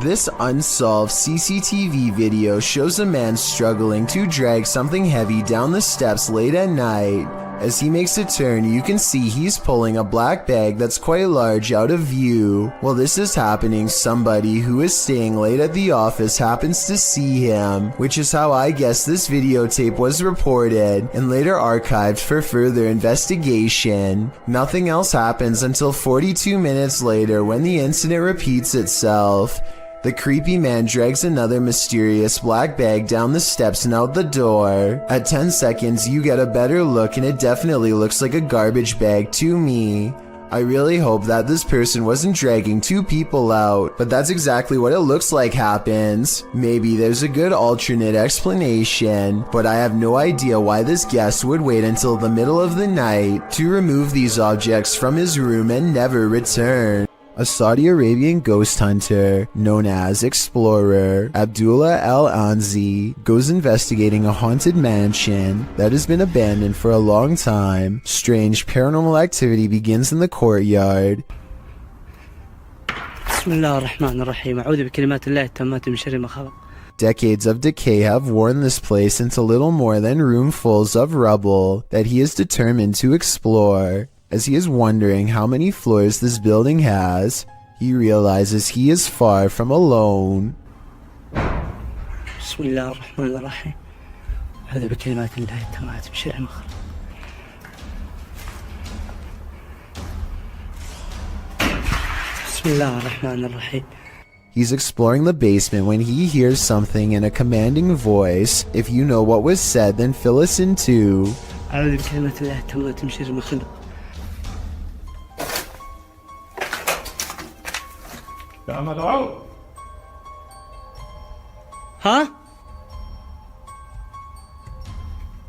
This unsolved CCTV video shows a man struggling to drag something heavy down the steps late at night. As he makes a turn, you can see he's pulling a black bag that's quite large out of view. While this is happening, somebody who is staying late at the office happens to see him, which is how I guess this videotape was reported and later archived for further investigation. Nothing else happens until 42 minutes later when the incident repeats itself. The creepy man drags another mysterious black bag down the steps and out the door. At 10 seconds, you get a better look and it definitely looks like a garbage bag to me. I really hope that this person wasn't dragging two people out, but that's exactly what it looks like happens. Maybe there's a good alternate explanation, but I have no idea why this guest would wait until the middle of the night to remove these objects from his room and never return. A Saudi Arabian ghost hunter, known as Explorer Abdullah Al-Anzi, goes investigating a haunted mansion that has been abandoned for a long time. Strange paranormal activity begins in the courtyard. Decades of decay have worn this place into little more than roomfuls of rubble that he is determined to explore. As he is wondering how many floors this building has, he realizes he is far from alone. He's exploring the basement when he hears something in a commanding voice. If you know what was said, then fill us in too. ها؟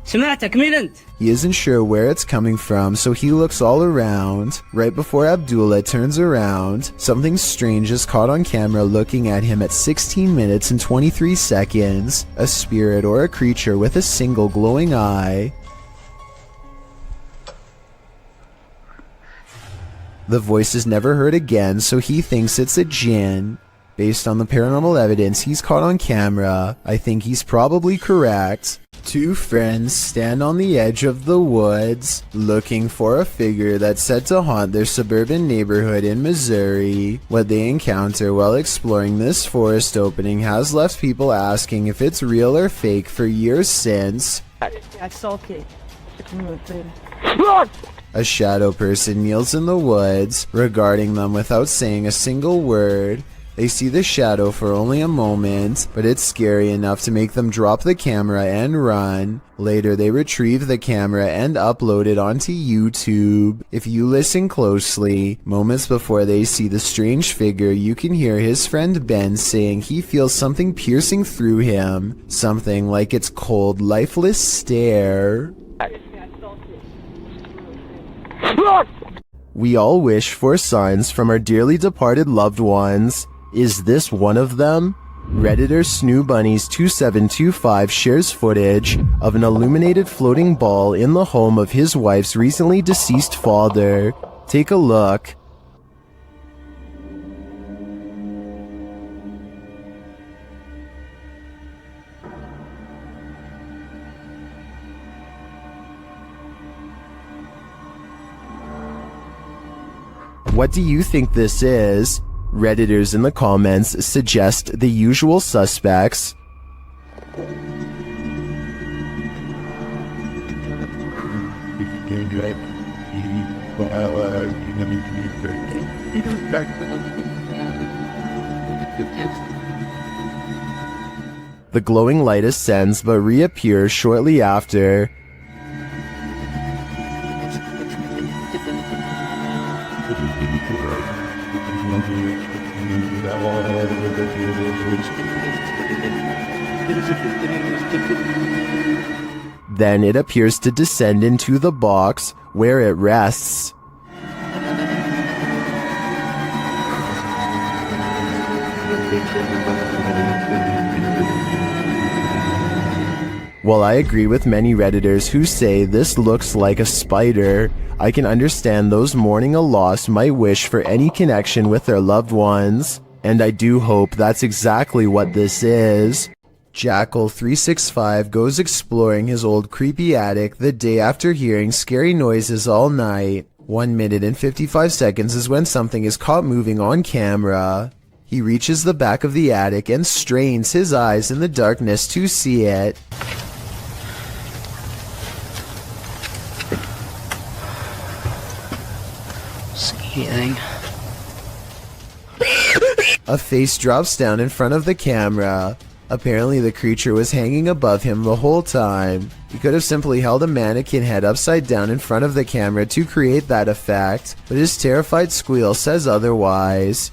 سمعتك مين أنت؟ He isn't sure where it's coming from, so he looks all around. Right before Abdullah turns around, something strange is caught on camera looking at him at 16 minutes and 23 seconds. A spirit or a creature with a single glowing eye. The voice is never heard again, so he thinks it's a jinn. Based on the paranormal evidence he's caught on camera, I think he's probably correct. Two friends stand on the edge of the woods, looking for a figure that's said to haunt their suburban neighborhood in Missouri. What they encounter while exploring this forest opening has left people asking if it's real or fake for years since. A shadow person kneels in the woods, regarding them without saying a single word. They see the shadow for only a moment, but it's scary enough to make them drop the camera and run. Later, they retrieve the camera and upload it onto YouTube. If you listen closely, moments before they see the strange figure, you can hear his friend Ben saying he feels something piercing through him. Something like its cold, lifeless stare. We all wish for signs from our dearly departed loved ones. Is this one of them? Redditor SnooBunnies2725 shares footage of an illuminated floating ball in the home of his wife's recently deceased father. Take a look. What do you think this is? Redditors in the comments suggest the usual suspects. The glowing light ascends but reappears shortly after. Then it appears to descend into the box where it rests. While I agree with many Redditors who say this looks like a spider, I can understand those mourning a loss might wish for any connection with their loved ones. And I do hope that's exactly what this is. Jackal365 goes exploring his old creepy attic the day after hearing scary noises all night. 1 minute and 55 seconds is when something is caught moving on camera. He reaches the back of the attic and strains his eyes in the darkness to see it. See anything? A face drops down in front of the camera. Apparently the creature was hanging above him the whole time. He could have simply held a mannequin head upside down in front of the camera to create that effect, but his terrified squeal says otherwise.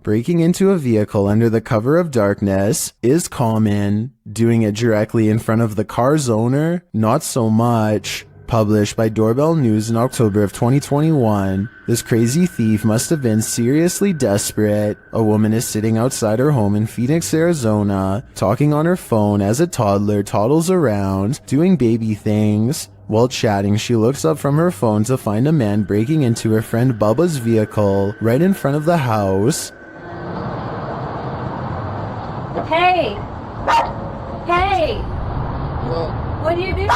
Breaking into a vehicle under the cover of darkness is common. Doing it directly in front of the car's owner, not so much. Published by Doorbell News in October of 2021, this crazy thief must have been seriously desperate. A woman is sitting outside her home in Phoenix, Arizona, talking on her phone as a toddler toddles around, doing baby things. While chatting, she looks up from her phone to find a man breaking into her friend Bubba's vehicle right in front of the house. Hey! Hey! What do you do?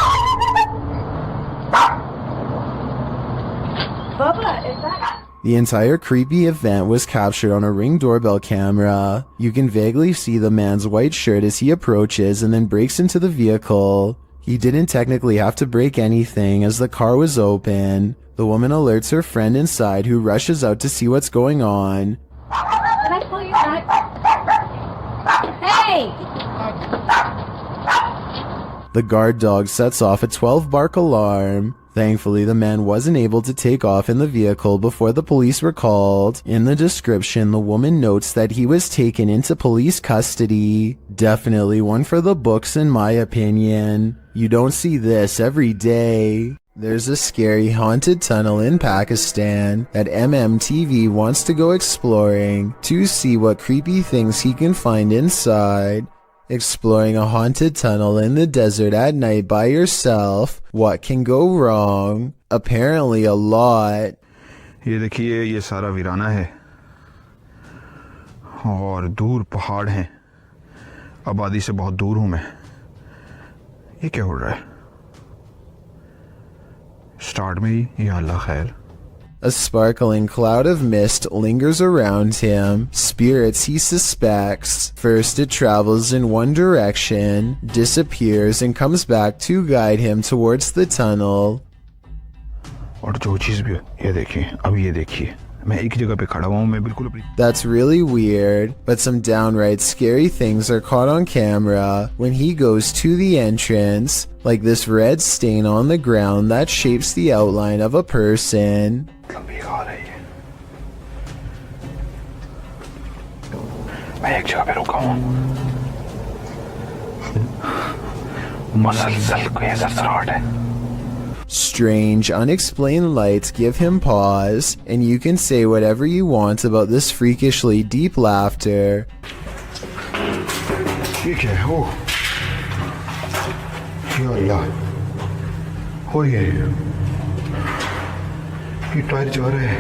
Bubba, is that... The entire creepy event was captured on a Ring doorbell camera. You can vaguely see the man's white shirt as he approaches and then breaks into the vehicle. He didn't technically have to break anything as the car was open. The woman alerts her friend inside, who rushes out to see what's going on. Can I pull you back? Hey! The guard dog sets off a 12-bark alarm. Thankfully, the man wasn't able to take off in the vehicle before the police were called. In the description, the woman notes that he was taken into police custody. Definitely one for the books in my opinion. You don't see this every day. There's a scary haunted tunnel in Pakistan that MMTV wants to go exploring to see what creepy things he can find inside. Exploring a haunted tunnel in the desert at night by yourself, what can go wrong? Apparently a lot. ये देखिए ये सारा वीराना है और दूर पहाड़ हैं आबादी से बहुत दूर हूं मैं ये क्या हो रहा है स्टार्ट में ही या अल्लाह खैर A sparkling cloud of mist lingers around him, spirits he suspects. First it travels in one direction, disappears and comes back to guide him towards the tunnel. और जो चीज भी ये देखिए अब ये देखिए मैं एक जगह पे खड़ा हुआ हूं मैं बिल्कुल अपनी That's really weird, but some downright scary things are caught on camera when he goes to the entrance, like this red stain on the ground that shapes the outline of a person. लंबी आ रही है मैं एक जगह पे रुका हूं मसलसल कोई जसराहट है Strange, unexplained lights give him pause, and you can say whatever you want about this freakishly deep laughter. ये क्या है ओ या अल्लाह हो गया ये टायर जा रहा है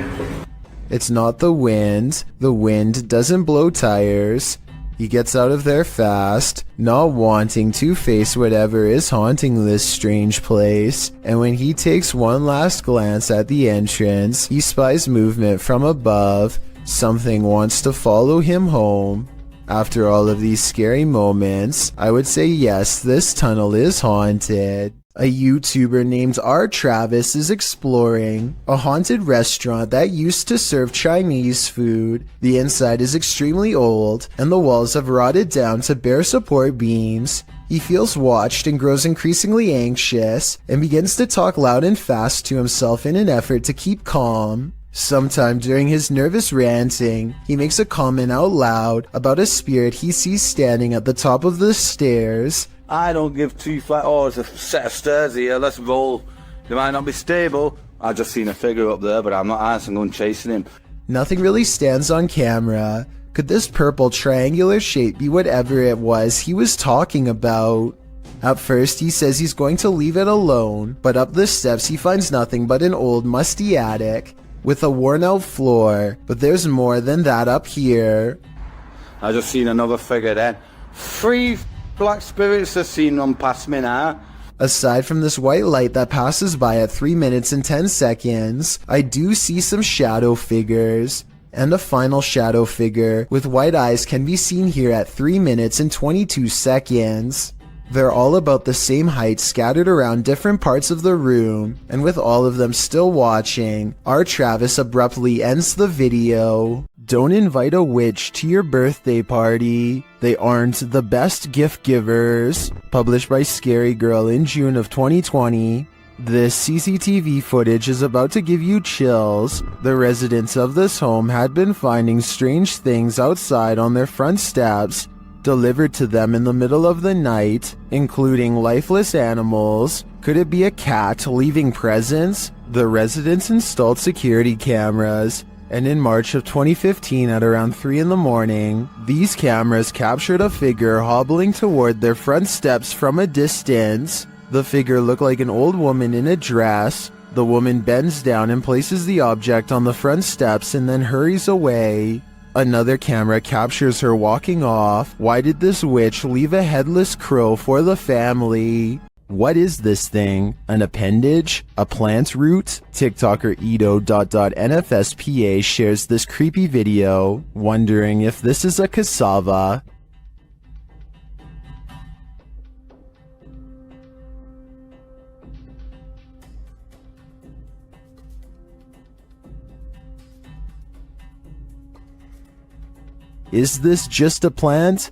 It's not the wind doesn't blow tires. He gets out of there fast, not wanting to face whatever is haunting this strange place, and when he takes one last glance at the entrance, he spies movement from above. Something wants to follow him home. After all of these scary moments, I would say yes, this tunnel is haunted. A YouTuber named R. Travis is exploring a haunted restaurant that used to serve Chinese food. The inside is extremely old, and the walls have rotted down to bare support beams. He feels watched and grows increasingly anxious, and begins to talk loud and fast to himself in an effort to keep calm. Sometime during his nervous ranting, he makes a comment out loud about a spirit he sees standing at the top of the stairs. I don't give two flat. Oh, there's a set of stairs here. Let's roll. They might not be stable. I just seen a figure up there, but I'm not answering. I'm going chasing him. Nothing really stands on camera. Could this purple triangular shape be whatever it was he was talking about? At first, he says he's going to leave it alone, but up the steps he finds nothing but an old musty attic. with a worn-out floor, but there's more than that up here. I just seen another figure then. 3 black spirits have seen them past me now. Aside from this white light that passes by at 3 minutes and 10 seconds, I do see some shadow figures. And a final shadow figure with white eyes can be seen here at 3 minutes and 22 seconds. They're all about the same height, scattered around different parts of the room, and with all of them still watching, our Travis abruptly ends the video. Don't invite a witch to your birthday party. They aren't the best gift givers. Published by Scary Girl in June of 2020. This CCTV footage is about to give you chills. The residents of this home had been finding strange things outside on their front steps, delivered to them in the middle of the night, including lifeless animals. Could it be a cat leaving presents? The residents installed security cameras, and in March of 2015 at around 3 in the morning, these cameras captured a figure hobbling toward their front steps from a distance. The figure looked like an old woman in a dress. The woman bends down and places the object on the front steps and then hurries away. Another camera captures her walking off. Why did this witch leave a headless crow for the family? What is this thing? An appendage? A plant root? TikToker Edo.NFSPA shares this creepy video, wondering if this is a cassava. Is this just a plant?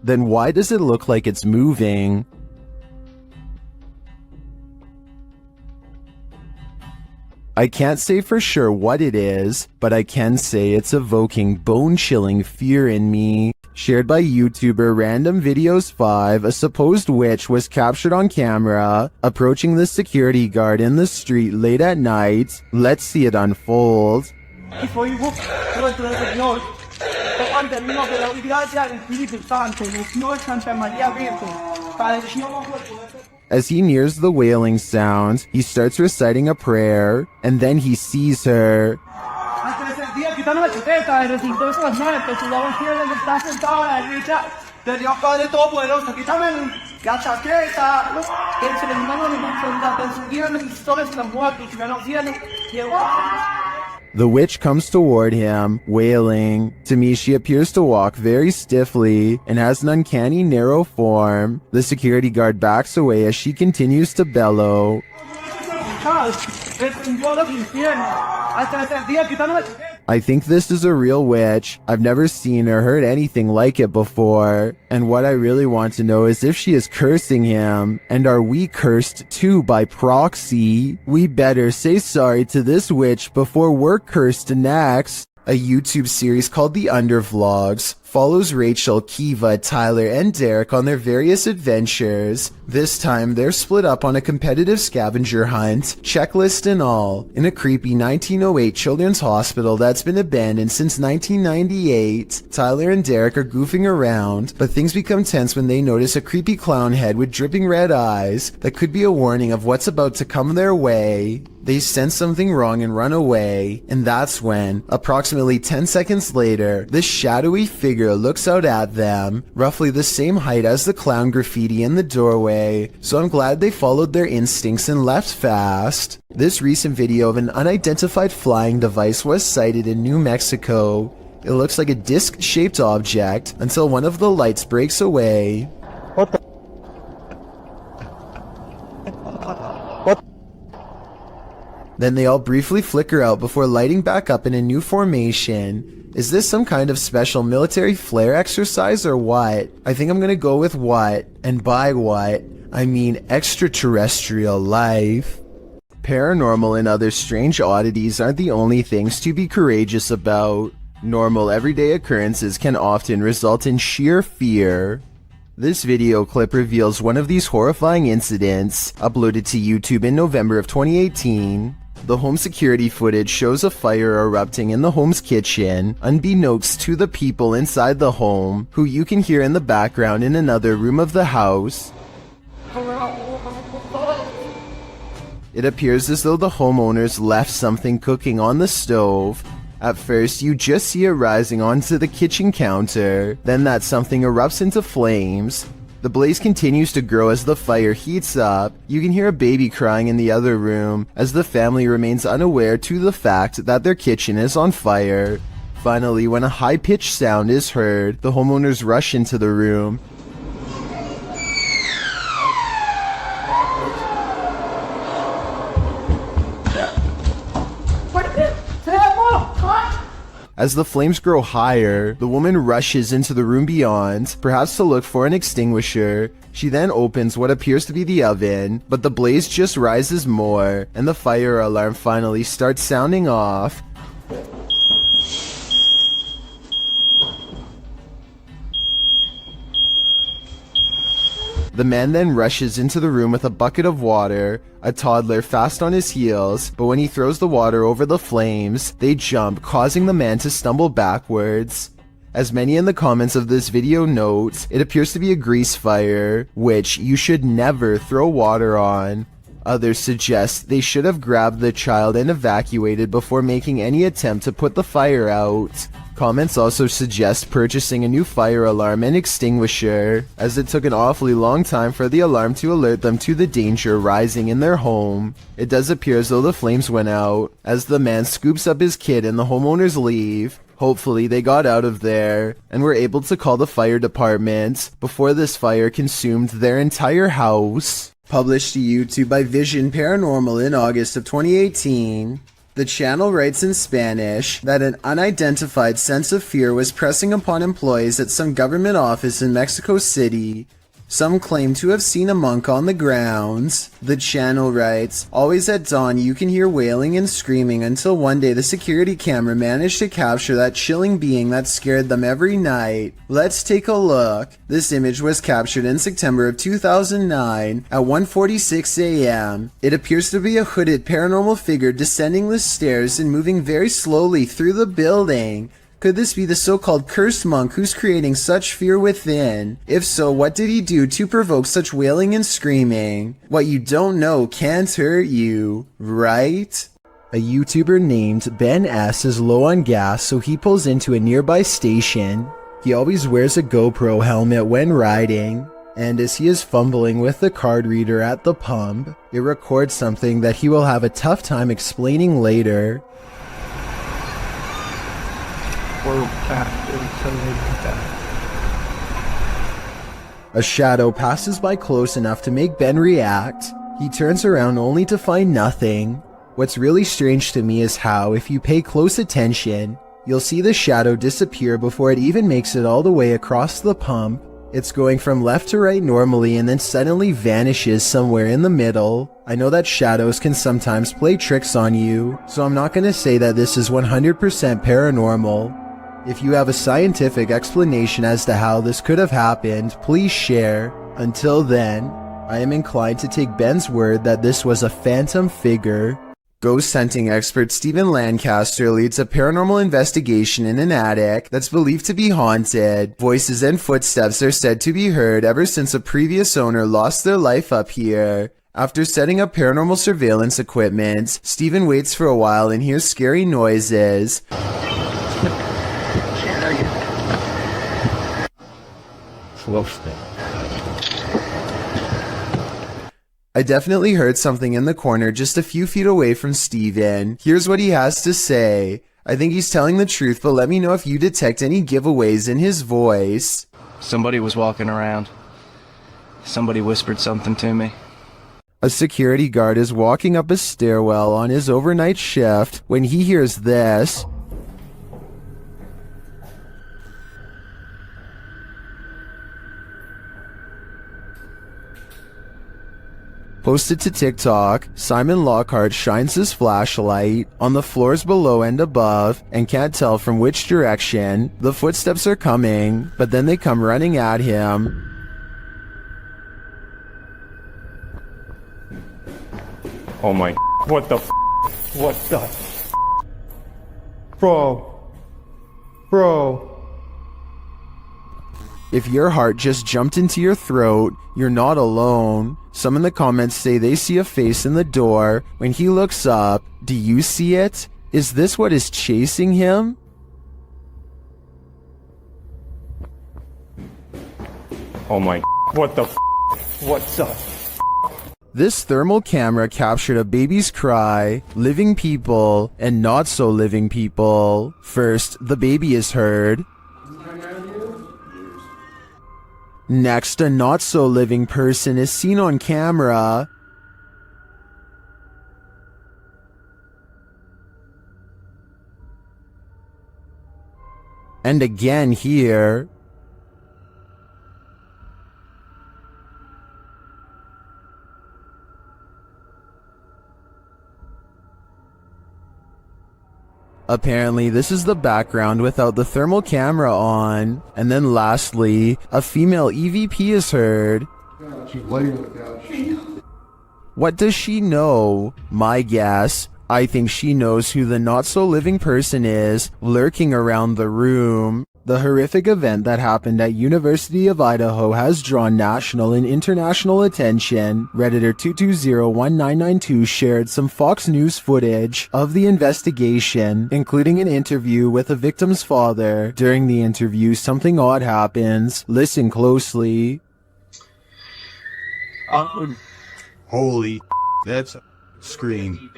Then why does it look like it's moving? I can't say for sure what it is, but I can say it's evoking bone-chilling fear in me. Shared by YouTuber Random Videos 5, a supposed witch was captured on camera approaching the security guard in the street late at night. Let's see it unfold. As he nears the wailing sound, he starts reciting a prayer, and then he sees her. The witch comes toward him, wailing. To me, she appears to walk very stiffly and has an uncanny narrow form. The security guard backs away as she continues to bellow. I think this is a real witch. I've never seen or heard anything like it before. And what I really want to know is if she is cursing him. And are we cursed too by proxy? We better say sorry to this witch before we're cursed next. A YouTube series called The Undervlogs follows Rachel, Kiva, Tyler, and Derek on their various adventures. This time, they're split up on a competitive scavenger hunt, checklist and all, in a creepy 1908 children's hospital that's been abandoned since 1998. Tyler and Derek are goofing around, but things become tense when they notice a creepy clown head with dripping red eyes that could be a warning of what's about to come their way. They sense something wrong and run away, and that's when, approximately 10 seconds later, this shadowy figure looks out at them, roughly the same height as the clown graffiti in the doorway, so I'm glad they followed their instincts and left fast. This recent video of an unidentified flying device was sighted in New Mexico. It looks like a disc-shaped object until one of the lights breaks away. What the? Then they all briefly flicker out before lighting back up in a new formation. Is this some kind of special military flare exercise or what? I think I'm gonna go with what, and by what, I mean extraterrestrial life. Paranormal and other strange oddities aren't the only things to be courageous about. Normal everyday occurrences can often result in sheer fear. This video clip reveals one of these horrifying incidents, uploaded to YouTube in November of 2018. The home security footage shows a fire erupting in the home's kitchen, unbeknownst to the people inside the home, who you can hear in the background in another room of the house. It appears as though the homeowners left something cooking on the stove. At first, you just see it rising onto the kitchen counter, then that something erupts into flames. The blaze continues to grow as the fire heats up. You can hear a baby crying in the other room as the family remains unaware to the fact that their kitchen is on fire. Finally, when a high-pitched sound is heard, the homeowners rush into the room. As the flames grow higher, the woman rushes into the room beyond, perhaps to look for an extinguisher. She then opens what appears to be the oven, but the blaze just rises more, and the fire alarm finally starts sounding off. The man then rushes into the room with a bucket of water, a toddler fast on his heels, but when he throws the water over the flames, they jump, causing the man to stumble backwards. As many in the comments of this video note, it appears to be a grease fire, which you should never throw water on. Others suggest they should have grabbed the child and evacuated before making any attempt to put the fire out. Comments also suggest purchasing a new fire alarm and extinguisher, as it took an awfully long time for the alarm to alert them to the danger rising in their home. It does appear as though the flames went out, as the man scoops up his kid and the homeowners leave. Hopefully they got out of there, and were able to call the fire department before this fire consumed their entire house. Published to YouTube by Vision Paranormal in August of 2018. The channel writes in Spanish that an unidentified sense of fear was pressing upon employees at some government office in Mexico City. Some claim to have seen a monk on the grounds. The channel writes, always at dawn you can hear wailing and screaming until one day the security camera managed to capture that chilling being that scared them every night. Let's take a look. This image was captured in September of 2009 at 1:46 a.m. It appears to be a hooded paranormal figure descending the stairs and moving very slowly through the building. Could this be the so-called cursed monk who's creating such fear within? If so, what did he do to provoke such wailing and screaming? What you don't know can't hurt you, right? A YouTuber named Ben S is low on gas, so he pulls into a nearby station. He always wears a GoPro helmet when riding, and as he is fumbling with the card reader at the pump, it records something that he will have a tough time explaining later. A shadow passes by close enough to make Ben react. He turns around only to find nothing. What's really strange to me is how, if you pay close attention, you'll see the shadow disappear before it even makes it all the way across the pump. It's going from left to right normally and then suddenly vanishes somewhere in the middle. I know that shadows can sometimes play tricks on you, so I'm not going to say that this is 100% paranormal. If you have a scientific explanation as to how this could have happened, please share. Until then, I am inclined to take Ben's word that this was a phantom figure. Ghost hunting expert Stephen Lancaster leads a paranormal investigation in an attic that's believed to be haunted. Voices and footsteps are said to be heard ever since a previous owner lost their life up here. After setting up paranormal surveillance equipment, Stephen waits for a while and hears scary noises. I definitely heard something in the corner just a few feet away from Steven. Here's what he has to say. I think he's telling the truth, but let me know if you detect any giveaways in his voice. Somebody was walking around. Somebody whispered something to me. A security guard is walking up a stairwell on his overnight shift when he hears this. Posted to TikTok, Simon Lockhart shines his flashlight on the floors below and above and can't tell from which direction the footsteps are coming, but then they come running at him. Oh my, what the f? What the? Bro. If your heart just jumped into your throat, you're not alone. Some in the comments say they see a face in the door. When he looks up, do you see it? Is this what is chasing him? Oh my. What the? What the? This thermal camera captured a baby's cry, living people, and not so living people. First, the baby is heard. Next, a not so living person is seen on camera. And again here. Apparently, this is the background without the thermal camera on. And then lastly, a female EVP is heard. What does she know? My guess, I think she knows who the not-so-living person is lurking around the room. The horrific event that happened at University of Idaho has drawn national and international attention. Redditor 2201992 shared some Fox News footage of the investigation, including an interview with the victim's father. During the interview, something odd happens. Listen closely. Holy, that's a scream.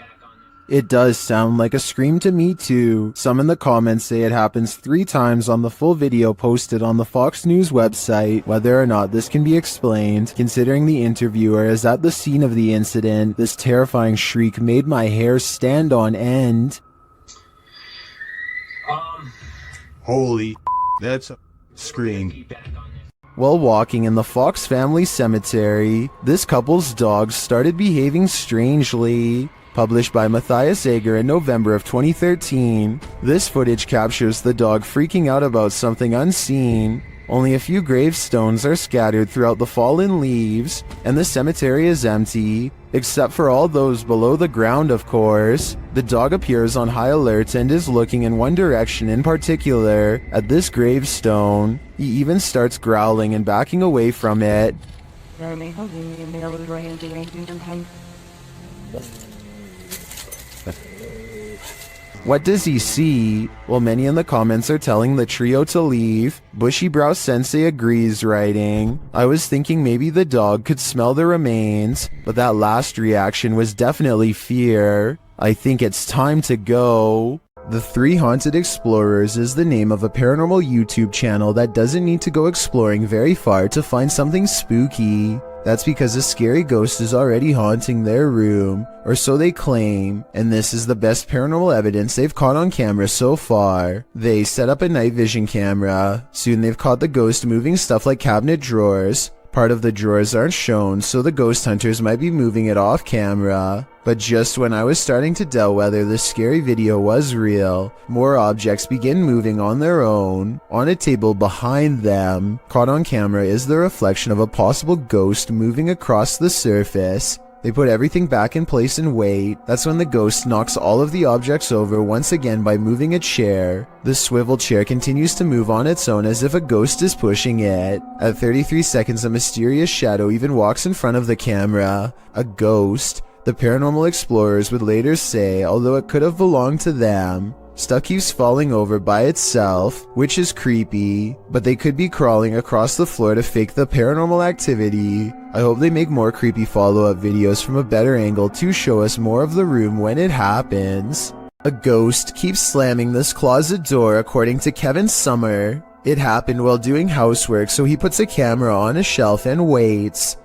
It does sound like a scream to me too. Some in the comments say it happens 3 times on the full video posted on the Fox News website. Whether or not this can be explained, considering the interviewer is at the scene of the incident, this terrifying shriek made my hair stand on end. Holy, that's a scream. While walking in the Fox family cemetery, this couple's dogs started behaving strangely. Published by Matthias Ager in November of 2013, this footage captures the dog freaking out about something unseen. Only a few gravestones are scattered throughout the fallen leaves, and the cemetery is empty, except for all those below the ground, of course. The dog appears on high alert and is looking in one direction in particular, at this gravestone. He even starts growling and backing away from it. What does he see? Well, many in the comments are telling the trio to leave. Bushy Brow Sensei agrees, writing, I was thinking maybe the dog could smell the remains, but that last reaction was definitely fear. I think it's time to go. The Three Haunted Explorers is the name of a paranormal YouTube channel that doesn't need to go exploring very far to find something spooky. That's because a scary ghost is already haunting their room, or so they claim, and this is the best paranormal evidence they've caught on camera so far. They set up a night vision camera. Soon they've caught the ghost moving stuff like cabinet drawers. Part of the drawers aren't shown, so the ghost hunters might be moving it off camera. But just when I was starting to doubt whether this scary video was real, more objects begin moving on their own. On a table behind them, caught on camera is the reflection of a possible ghost moving across the surface. They put everything back in place and wait. That's when the ghost knocks all of the objects over once again by moving a chair. The swivel chair continues to move on its own as if a ghost is pushing it. At 33 seconds, a mysterious shadow even walks in front of the camera. A ghost. The paranormal explorers would later say, although it could have belonged to them. Stuff keeps falling over by itself, which is creepy, but they could be crawling across the floor to fake the paranormal activity. I hope they make more creepy follow-up videos from a better angle to show us more of the room when it happens. A ghost keeps slamming this closet door according to Kevin Summer. It happened while doing housework, so he puts a camera on a shelf and waits.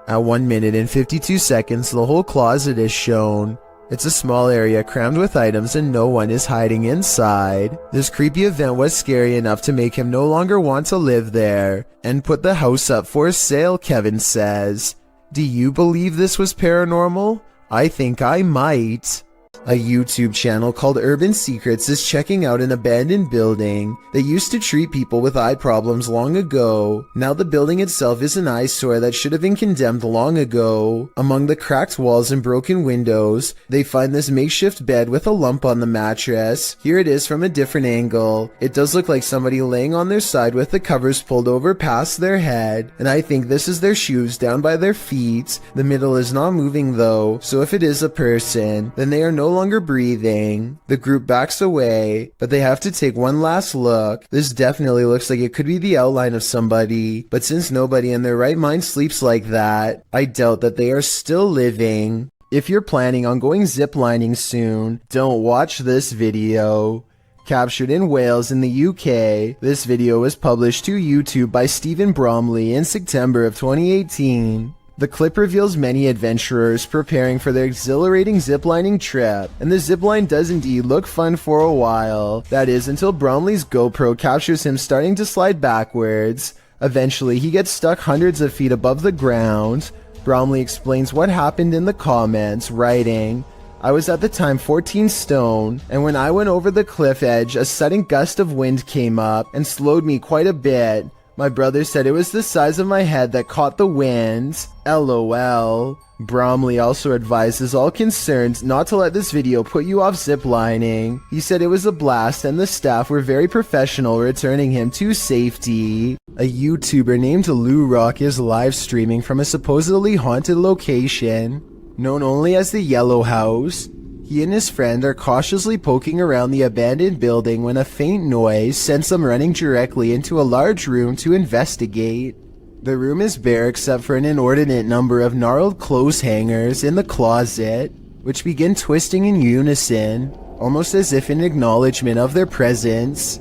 At 1 minute and 52 seconds, the whole closet is shown. It's a small area crammed with items and no one is hiding inside. This creepy event was scary enough to make him no longer want to live there and put the house up for sale, Kevin says. Do you believe this was paranormal? I think I might. A YouTube channel called Urban Secrets is checking out an abandoned building that used to treat people with eye problems long ago. Now the building itself is an eyesore that should have been condemned long ago. Among the cracked walls and broken windows, they find this makeshift bed with a lump on the mattress. Here it is from a different angle. It does look like somebody laying on their side with the covers pulled over past their head, and I think this is their shoes down by their feet. The middle is not moving though, so if it is a person, then they are no longer breathing. The group backs away, but they have to take one last look. This definitely looks like it could be the outline of somebody, but since nobody in their right mind sleeps like that, I doubt that they are still living. If you're planning on going ziplining soon, don't watch this video. Captured in Wales in the UK, this video was published to YouTube by Stephen Bromley in September of 2018. The clip reveals many adventurers preparing for their exhilarating ziplining trip, and the zipline does indeed look fun for a while. That is, until Bromley's GoPro captures him starting to slide backwards. Eventually, he gets stuck hundreds of feet above the ground. Bromley explains what happened in the comments, writing, "I was at the time 14 stone, and when I went over the cliff edge, a sudden gust of wind came up and slowed me quite a bit. My brother said it was the size of my head that caught the wind. LOL. Bromley also advises all concerned not to let this video put you off ziplining. He said it was a blast and the staff were very professional returning him to safety. A YouTuber named Leworth is live streaming from a supposedly haunted location, known only as the Yellow House. He and his friend are cautiously poking around the abandoned building when a faint noise sends them running directly into a large room to investigate. The room is bare except for an inordinate number of gnarled clothes hangers in the closet, which begin twisting in unison, almost as if in acknowledgement of their presence.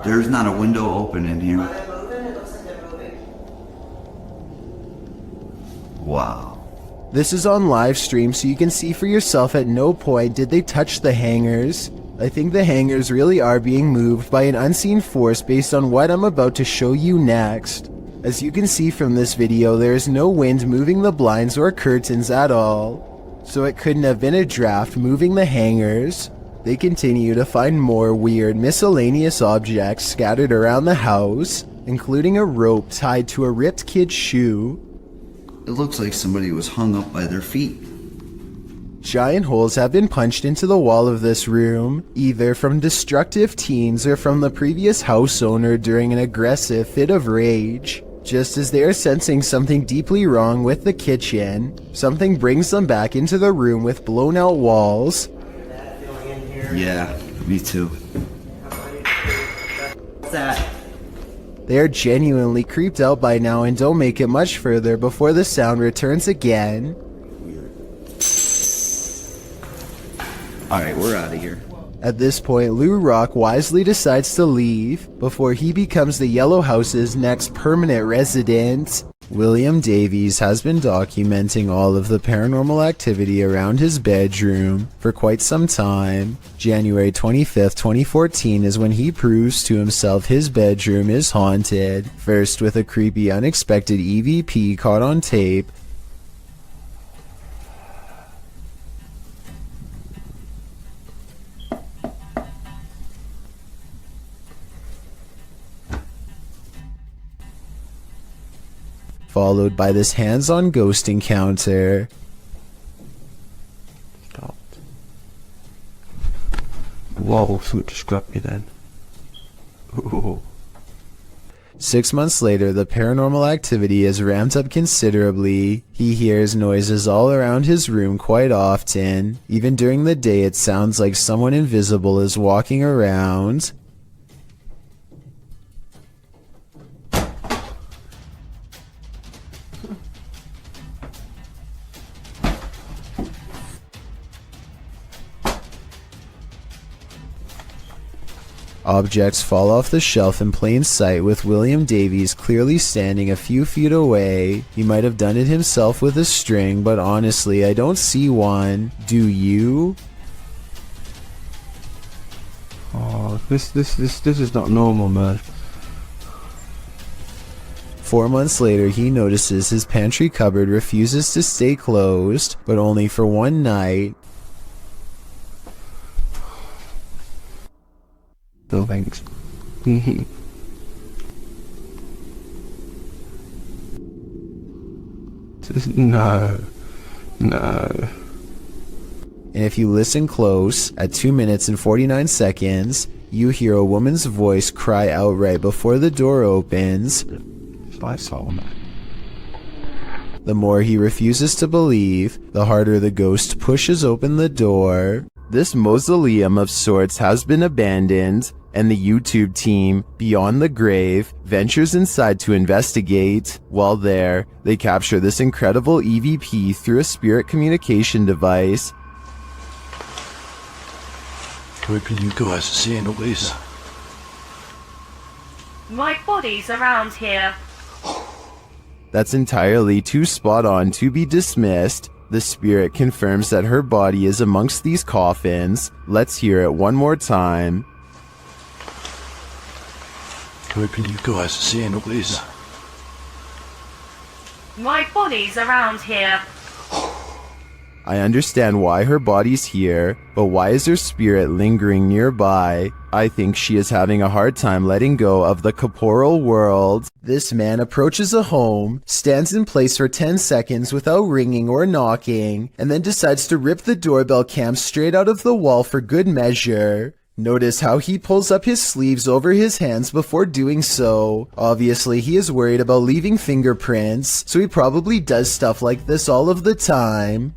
There's not a window open in here. Wow. This is on live stream so you can see for yourself. At no point did they touch the hangers. I think the hangers really are being moved by an unseen force based on what I'm about to show you next. As you can see from this video, there is no wind moving the blinds or curtains at all, so it couldn't have been a draft moving the hangers. They continue to find more weird miscellaneous objects scattered around the house, including a rope tied to a ripped kid's shoe. It looks like somebody was hung up by their feet. Giant holes have been punched into the wall of this room, either from destructive teens or from the previous house owner during an aggressive fit of rage. Just as they are sensing something deeply wrong with the kitchen, something brings them back into the room with blown out walls. Yeah, me too. What's that? They are genuinely creeped out by now and don't make it much further before the sound returns again. Alright, we're out of here. At this point, Leworth wisely decides to leave before he becomes the Yellow House's next permanent resident. William Davies has been documenting all of the paranormal activity around his bedroom for quite some time. January 25th, 2014 is when he proves to himself his bedroom is haunted, first with a creepy unexpected EVP caught on tape, followed by this hands-on ghost encounter. Stopped. Whoa, something just grabbed me then. Ooh. 6 months later, the paranormal activity is ramped up considerably. He hears noises all around his room quite often. Even during the day, it sounds like someone invisible is walking around. Objects fall off the shelf in plain sight, with William Davies clearly standing a few feet away. He might have done it himself with a string, but honestly, I don't see one. Do you? Oh, this is not normal, man. 4 months later, he notices his pantry cupboard refuses to stay closed, but only for one night. No thanks. No. No. And if you listen close, at 2 minutes and 49 seconds, you hear a woman's voice cry out right before the door opens. I saw him. The more he refuses to believe, the harder the ghost pushes open the door. This mausoleum of sorts has been abandoned, and the YouTube team, Beyond the Grave, ventures inside to investigate. While there, they capture this incredible EVP through a spirit communication device. Where can you guys see all this? My body's around here. That's entirely too spot on to be dismissed. The spirit confirms that her body is amongst these coffins. Let's hear it one more time. Where can you guys see all this? My body's around here. I understand why her body's here, but why is her spirit lingering nearby? I think she is having a hard time letting go of the corporeal world. This man approaches a home, stands in place for 10 seconds without ringing or knocking, and then decides to rip the doorbell cam straight out of the wall for good measure. Notice how he pulls up his sleeves over his hands before doing so. Obviously, he is worried about leaving fingerprints, so he probably does stuff like this all of the time.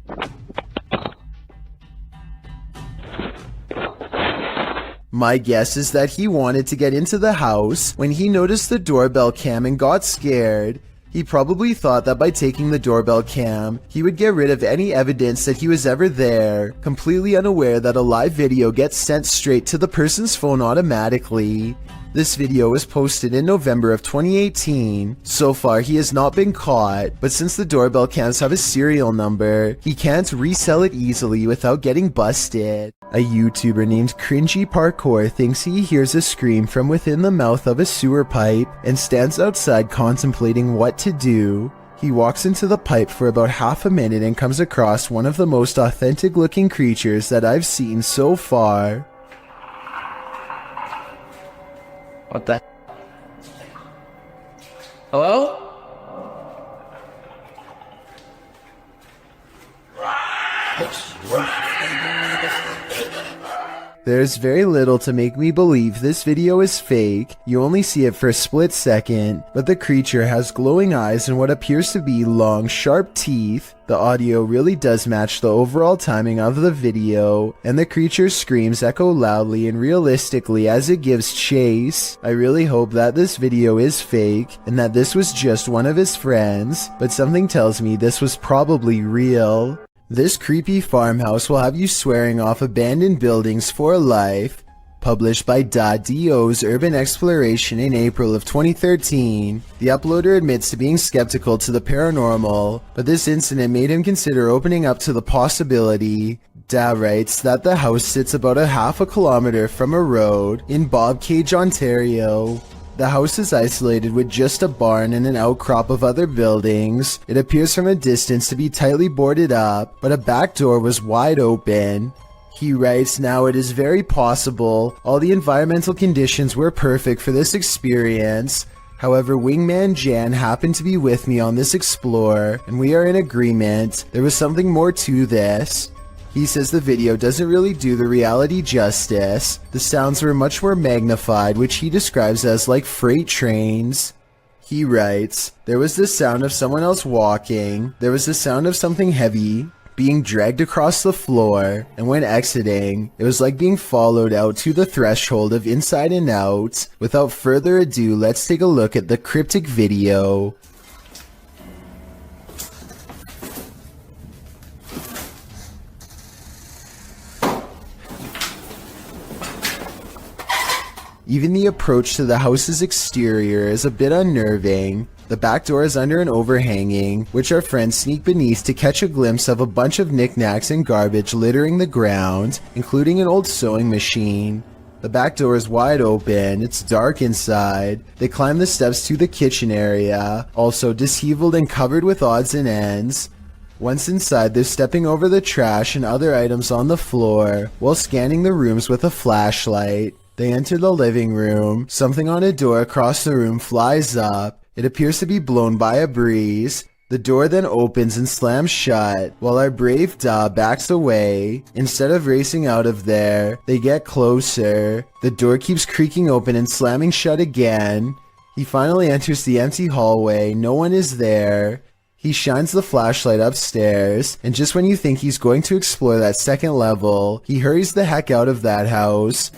My guess is that he wanted to get into the house when he noticed the doorbell cam and got scared. He probably thought that by taking the doorbell cam, he would get rid of any evidence that he was ever there, completely unaware that a live video gets sent straight to the person's phone automatically. This video was posted in November of 2018. So far, he has not been caught, but since the doorbell cams have a serial number, he can't resell it easily without getting busted. A YouTuber named Cringy Parkour thinks he hears a scream from within the mouth of a sewer pipe and stands outside contemplating what to do. He walks into the pipe for about half a minute and comes across one of the most authentic looking creatures that I've seen so far. What the? Hello? There's very little to make me believe this video is fake. You only see it for a split second, but the creature has glowing eyes and what appears to be long, sharp teeth. The audio really does match the overall timing of the video, and the creature's screams echo loudly and realistically as it gives chase. I really hope that this video is fake, and that this was just one of his friends, but something tells me this was probably real. This creepy farmhouse will have you swearing off abandoned buildings for life. Published by .do's Urban Exploration in April of 2013, the uploader admits to being skeptical to the paranormal, but this incident made him consider opening up to the possibility. Da writes that the house sits about a half a kilometer from a road in Bobcage, Ontario. The house is isolated with just a barn and an outcrop of other buildings. It appears from a distance to be tightly boarded up, but a back door was wide open. He writes, now it is very possible all the environmental conditions were perfect for this experience. However, Wingman Jan happened to be with me on this explore, and we are in agreement. There was something more to this. He says the video doesn't really do the reality justice. The sounds were much more magnified, which he describes as like freight trains. He writes, there was the sound of someone else walking, there was the sound of something heavy being dragged across the floor, and when exiting, it was like being followed out to the threshold of Inside and Out. Without further ado, let's take a look at the cryptic video. Even the approach to the house's exterior is a bit unnerving. The back door is under an overhanging, which our friends sneak beneath to catch a glimpse of a bunch of knickknacks and garbage littering the ground, including an old sewing machine. The back door is wide open, it's dark inside. They climb the steps to the kitchen area, also disheveled and covered with odds and ends. Once inside, they're stepping over the trash and other items on the floor, while scanning the rooms with a flashlight. They enter the living room. Something on a door across the room flies up. It appears to be blown by a breeze. The door then opens and slams shut, while our brave Da backs away. Instead of racing out of there, they get closer. The door keeps creaking open and slamming shut again. He finally enters the empty hallway. No one is there. He shines the flashlight upstairs, and just when you think he's going to explore that second level, he hurries the heck out of that house.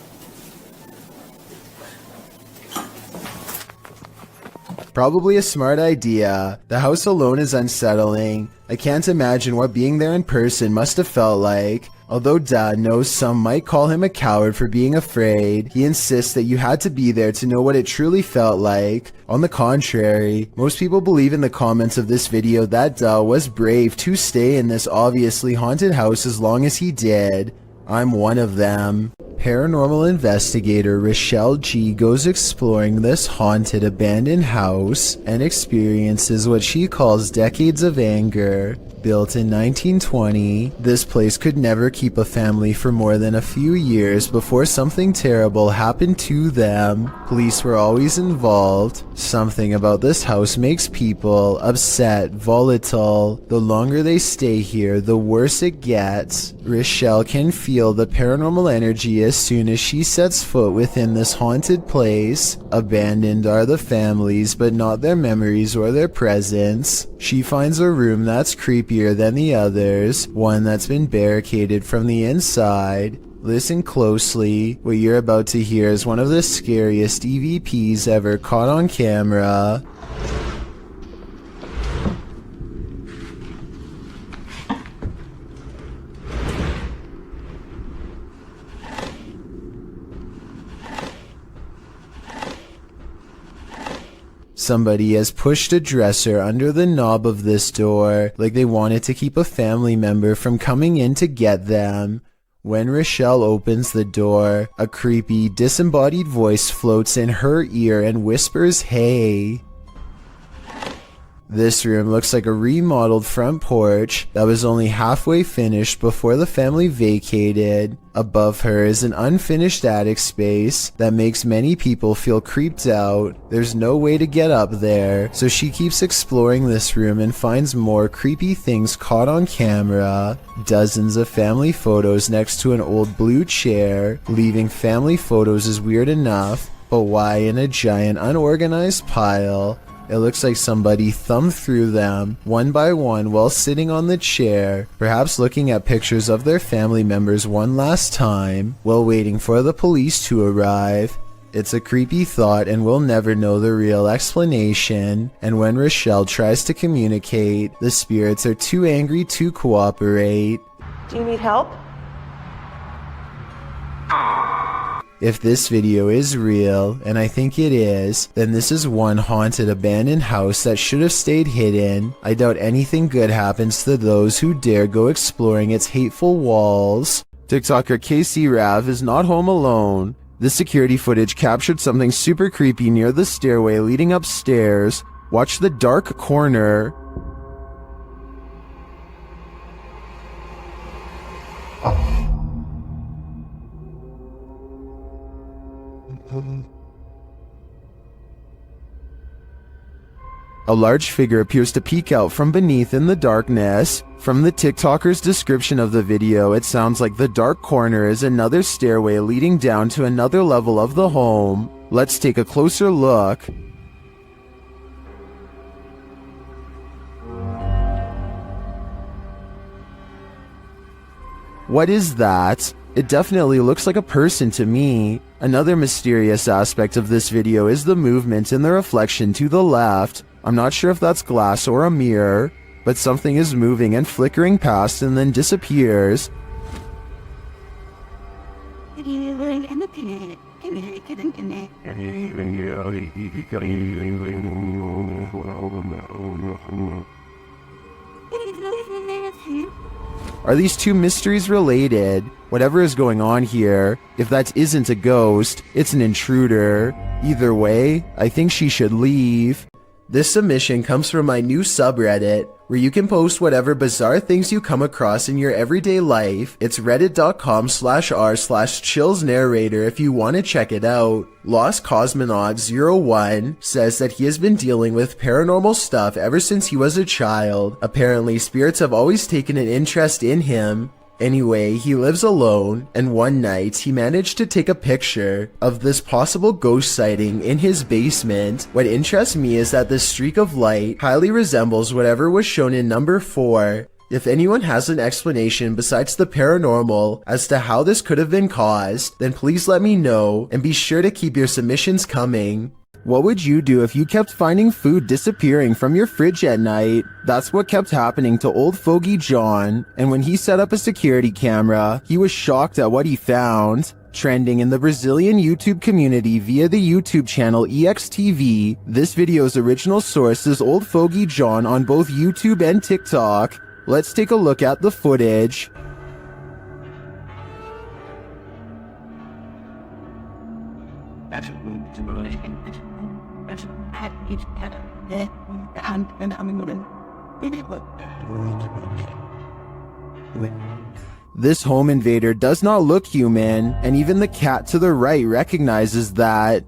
Probably a smart idea. The house alone is unsettling. I can't imagine what being there in person must have felt like. Although Dad knows some might call him a coward for being afraid, he insists that you had to be there to know what it truly felt like. On the contrary, most people believe in the comments of this video that Dad was brave to stay in this obviously haunted house as long as he did. I'm one of them. Paranormal investigator Rochelle G goes exploring this haunted abandoned house and experiences what she calls decades of anger. Built in 1920, this place could never keep a family for more than a few years before something terrible happened to them. Police were always involved. Something about this house makes people upset, volatile. The longer they stay here, the worse it gets. Rochelle can feel the paranormal energy as soon as she sets foot within this haunted place. Abandoned are the families, but not their memories or their presence. She finds a room that's creepier than the others, one that's been barricaded from the inside. Listen closely. What you're about to hear is one of the scariest EVPs ever caught on camera. Somebody has pushed a dresser under the knob of this door, like they wanted to keep a family member from coming in to get them. When Rochelle opens the door, a creepy, disembodied voice floats in her ear and whispers, "Hey." This room looks like a remodeled front porch that was only halfway finished before the family vacated. Above her is an unfinished attic space that makes many people feel creeped out. There's no way to get up there, so she keeps exploring this room and finds more creepy things caught on camera. Dozens of family photos next to an old blue chair. Leaving family photos is weird enough, but why in a giant unorganized pile? It looks like somebody thumbed through them, one by one, while sitting on the chair, perhaps looking at pictures of their family members one last time, while waiting for the police to arrive. It's a creepy thought and we'll never know the real explanation, and when Rochelle tries to communicate, the spirits are too angry to cooperate. Do you need help? If this video is real, and I think it is, then this is one haunted abandoned house that should have stayed hidden. I doubt anything good happens to those who dare go exploring its hateful walls. TikToker KC Rav is not home alone. This security footage captured something super creepy near the stairway leading upstairs. Watch the dark corner. A large figure appears to peek out from beneath in the darkness. From the TikToker's description of the video, it sounds like the dark corner is another stairway leading down to another level of the home. Let's take a closer look. What is that? It definitely looks like a person to me. Another mysterious aspect of this video is the movement in the reflection to the left. I'm not sure if that's glass or a mirror, but something is moving and flickering past and then disappears. Are these two mysteries related? Whatever is going on here, if that isn't a ghost, it's an intruder. Either way, I think she should leave. This submission comes from my new subreddit, where you can post whatever bizarre things you come across in your everyday life. It's reddit.com/r/chillsnarrator if you want to check it out. Lost Cosmonaut 01 says that he has been dealing with paranormal stuff ever since he was a child. Apparently, spirits have always taken an interest in him. Anyway, he lives alone, and one night he managed to take a picture of this possible ghost sighting in his basement. What interests me is that this streak of light highly resembles whatever was shown in number 4. If anyone has an explanation besides the paranormal as to how this could have been caused, then please let me know, and be sure to keep your submissions coming. What would you do if you kept finding food disappearing from your fridge at night? That's what kept happening to old fogey John, and when he set up a security camera, he was shocked at what he found. Trending in the Brazilian YouTube community via the YouTube channel EXTV, this video's original source is old fogey John on both YouTube and TikTok. Let's take a look at the footage. This home invader does not look human, and even the cat to the right recognizes that.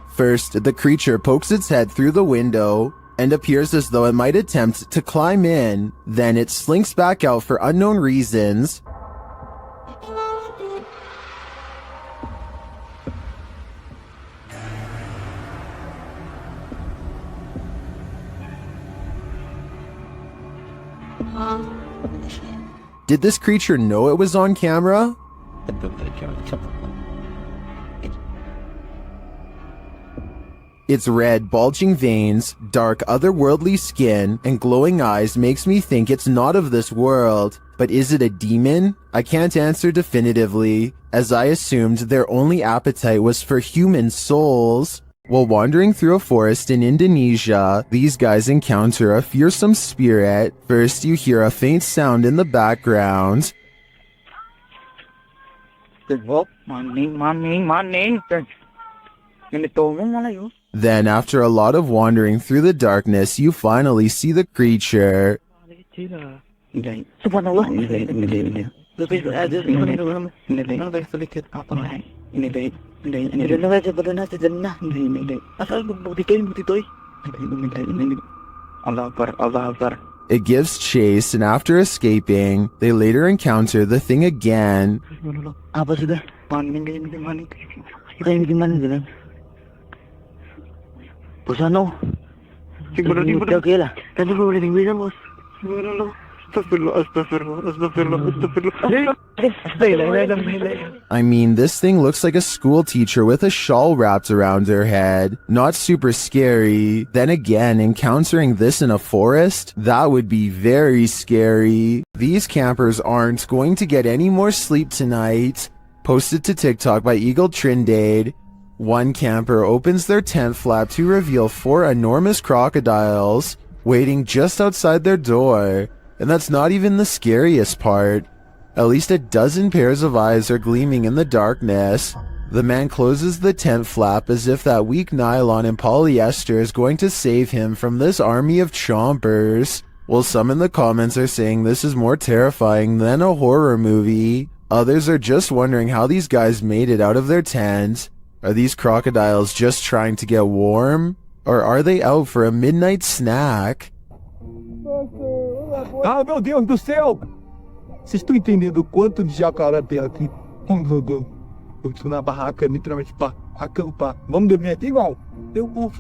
First, the creature pokes its head through the window and appears as though it might attempt to climb in. Then it slinks back out for unknown reasons. Did this creature know it was on camera? Its red, bulging veins, dark, otherworldly skin, and glowing eyes makes me think it's not of this world. But is it a demon? I can't answer definitively, as I assumed their only appetite was for human souls. While wandering through a forest in Indonesia, these guys encounter a fearsome spirit. First, you hear a faint sound in the background. Then, after a lot of wandering through the darkness, you finally see the creature. It gives chase, and after escaping, they later encounter the thing again. I mean, this thing looks like a school teacher with a shawl wrapped around her head. Not super scary. Then again, encountering this in a forest? That would be very scary. These campers aren't going to get any more sleep tonight. Posted to TikTok by Eagle Trindade. One camper opens their tent flap to reveal 4 enormous crocodiles waiting just outside their door. And that's not even the scariest part. At least a dozen pairs of eyes are gleaming in the darkness. The man closes the tent flap as if that weak nylon and polyester is going to save him from this army of chompers. While some in the comments are saying this is more terrifying than a horror movie, others are just wondering how these guys made it out of their tent. Are these crocodiles just trying to get warm? Or are they out for a midnight snack? Ah, meu Deus do céu! Vocês estão entendendo o quanto de jacaré tem aqui? Eu estou na barraca, literalmente, para acampar. Vamos dormir aqui igual? Eu vou.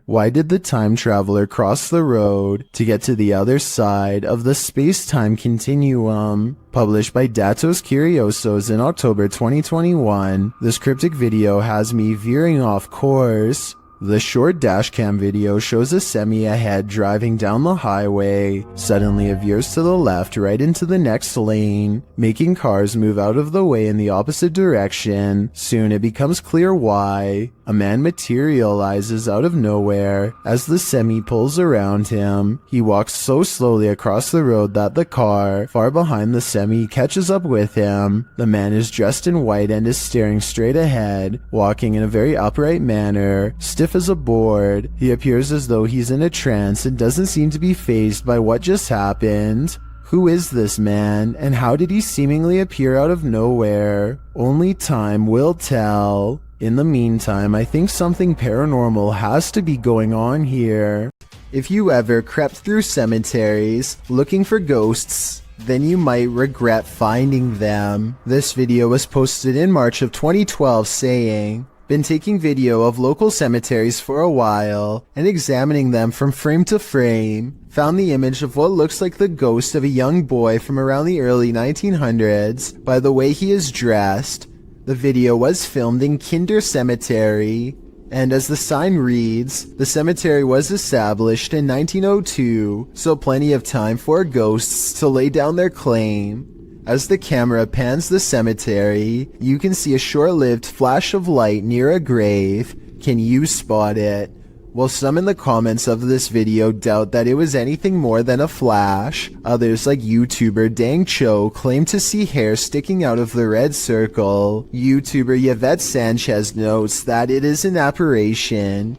Why did the time traveler cross the road to get to the other side of the space-time continuum? Published by Datos Curiosos in October 2021, this cryptic video has me veering off course. The short dashcam video shows a semi ahead driving down the highway. Suddenly it veers to the left right into the next lane, making cars move out of the way in the opposite direction. Soon it becomes clear why. A man materializes out of nowhere as the semi pulls around him. He walks so slowly across the road that the car, far behind the semi, catches up with him. The man is dressed in white and is staring straight ahead, walking in a very upright manner, stiff as a board. He appears as though he's in a trance and doesn't seem to be fazed by what just happened. Who is this man, and how did he seemingly appear out of nowhere? Only time will tell. In the meantime, I think something paranormal has to be going on here. If you ever crept through cemeteries looking for ghosts, then you might regret finding them. This video was posted in March of 2012 saying, "Been taking video of local cemeteries for a while and examining them from frame to frame. Found the image of what looks like the ghost of a young boy from around the early 1900s by the way he is dressed. The video was filmed in Kinder Cemetery, and as the sign reads, the cemetery was established in 1902, so plenty of time for ghosts to lay down their claim." As the camera pans the cemetery, you can see a short-lived flash of light near a grave. Can you spot it? Well, some in the comments of this video doubt that it was anything more than a flash. Others, like YouTuber Dang Cho, claim to see hair sticking out of the red circle. YouTuber Yvette Sanchez notes that it is an apparition.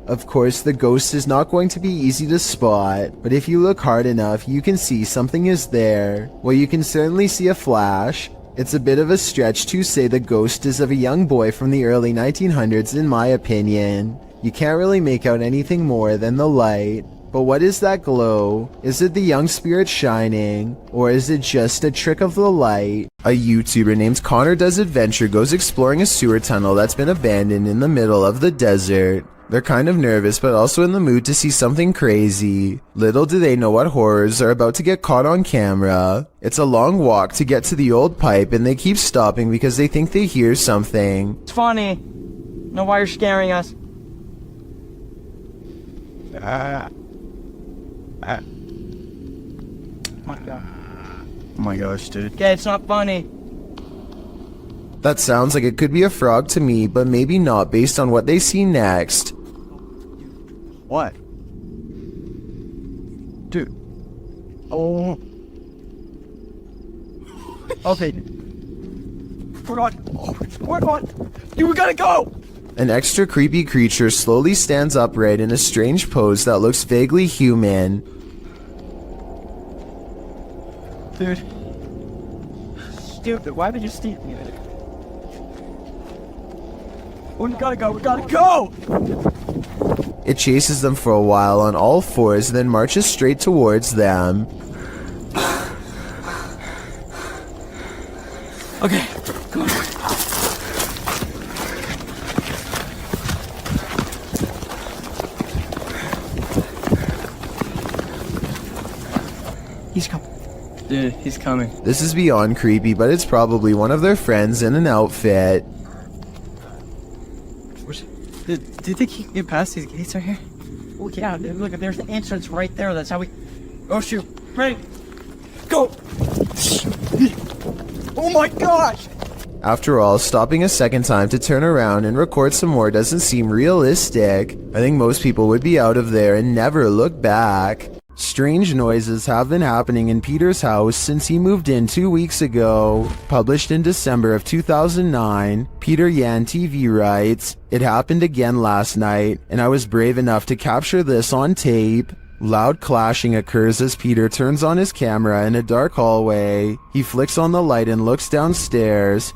Of course, the ghost is not going to be easy to spot, but if you look hard enough, you can see something is there. Well, you can certainly see a flash. It's a bit of a stretch to say the ghost is of a young boy from the early 1900s in my opinion. You can't really make out anything more than the light. But what is that glow? Is it the young spirit shining? Or is it just a trick of the light? A YouTuber named Connor Does Adventure goes exploring a sewer tunnel that's been abandoned in the middle of the desert. They're kind of nervous but also in the mood to see something crazy. Little do they know what horrors are about to get caught on camera. It's a long walk to get to the old pipe and they keep stopping because they think they hear something. It's funny. Know why you're scaring us? My God. Oh my gosh, dude. Okay, it's not funny. That sounds like it could be a frog to me, but maybe not based on what they see next. What? Dude. Oh. Okay. We're on. Dude, we gotta go! An extra creepy creature slowly stands upright in a strange pose that looks vaguely human. Dude. Stupid, why would you steal me? We gotta go! It chases them for a while on all fours, then marches straight towards them. Okay, come on. He's coming. Dude, he's coming. This is beyond creepy, but it's probably one of their friends in an outfit. Do you think he can get past these gates right here? Oh yeah, dude, look, there's the entrance right there. That's how we... Oh shoot, ready, go! Oh my gosh! After all, stopping a second time to turn around and record some more doesn't seem realistic. I think most people would be out of there and never look back. Strange noises have been happening in Peter's house since he moved in 2 weeks ago. Published in December of 2009, Peter Yan TV writes, "It happened again last night, and I was brave enough to capture this on tape." Loud clashing occurs as Peter turns on his camera in a dark hallway. He flicks on the light and looks downstairs.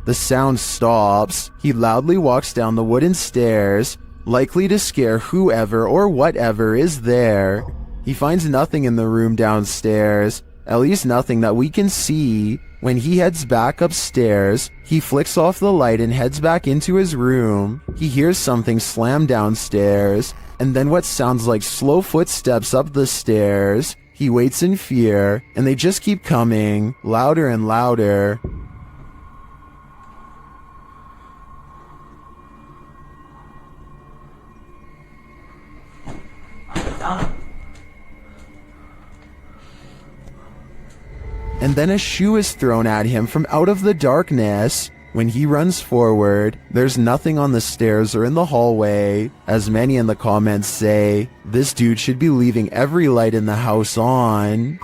The sound stops. He loudly walks down the wooden stairs, likely to scare whoever or whatever is there. He finds nothing in the room downstairs, at least nothing that we can see. When he heads back upstairs, he flicks off the light and heads back into his room. He hears something slam downstairs, and then what sounds like slow footsteps up the stairs. He He waits in fear, and they just keep coming, louder and louder. And then a shoe is thrown at him from out of the darkness. When he runs forward, there's nothing on the stairs or in the hallway. As many in the comments say, this dude should be leaving every light in the house on.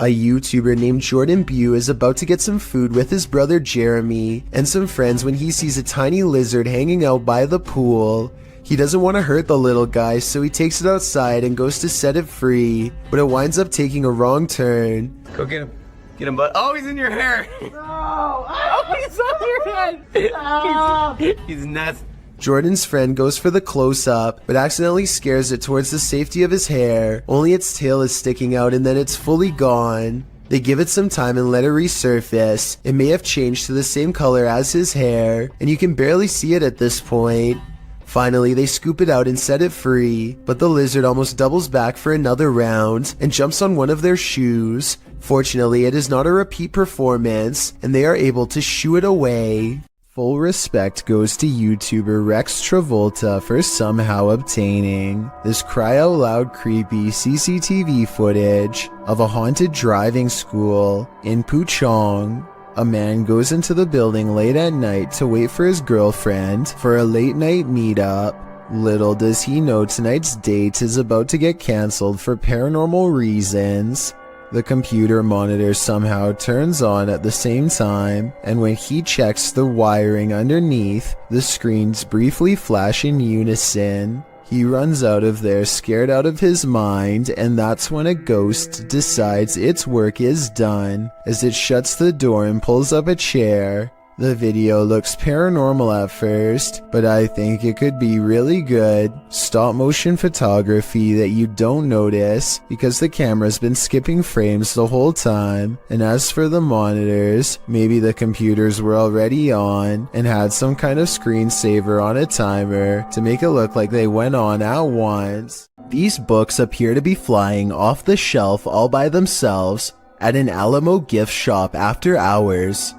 A YouTuber named Jordan Bew is about to get some food with his brother Jeremy and some friends when he sees a tiny lizard hanging out by the pool. He doesn't want to hurt the little guy, so he takes it outside and goes to set it free, but it winds up taking a wrong turn. Go get him. Get him, bud. Oh, he's in your hair. No. Oh, he's on your head. Oh. He's nuts. Jordan's friend goes for the close-up, but accidentally scares it towards the safety of his hair. Only its tail is sticking out and then it's fully gone. They give it some time and let it resurface. It may have changed to the same color as his hair, and you can barely see it at this point. Finally, they scoop it out and set it free, but the lizard almost doubles back for another round and jumps on one of their shoes. Fortunately, it is not a repeat performance, and they are able to shoo it away. Full respect goes to YouTuber Rex Travolta for somehow obtaining this cry-out-loud creepy CCTV footage of a haunted driving school in Puchong. A man goes into the building late at night to wait for his girlfriend for a late-night meetup. Little does he know tonight's date is about to get cancelled for paranormal reasons. The computer monitor somehow turns on at the same time, and when he checks the wiring underneath, the screens briefly flash in unison. He runs out of there scared out of his mind, and that's when a ghost decides its work is done, as it shuts the door and pulls up a chair. The video looks paranormal at first, but I think it could be really good stop motion photography that you don't notice because the camera's been skipping frames the whole time. And as for the monitors, maybe the computers were already on and had some kind of screensaver on a timer to make it look like they went on at once. These books appear to be flying off the shelf all by themselves at an Alamo gift shop after hours.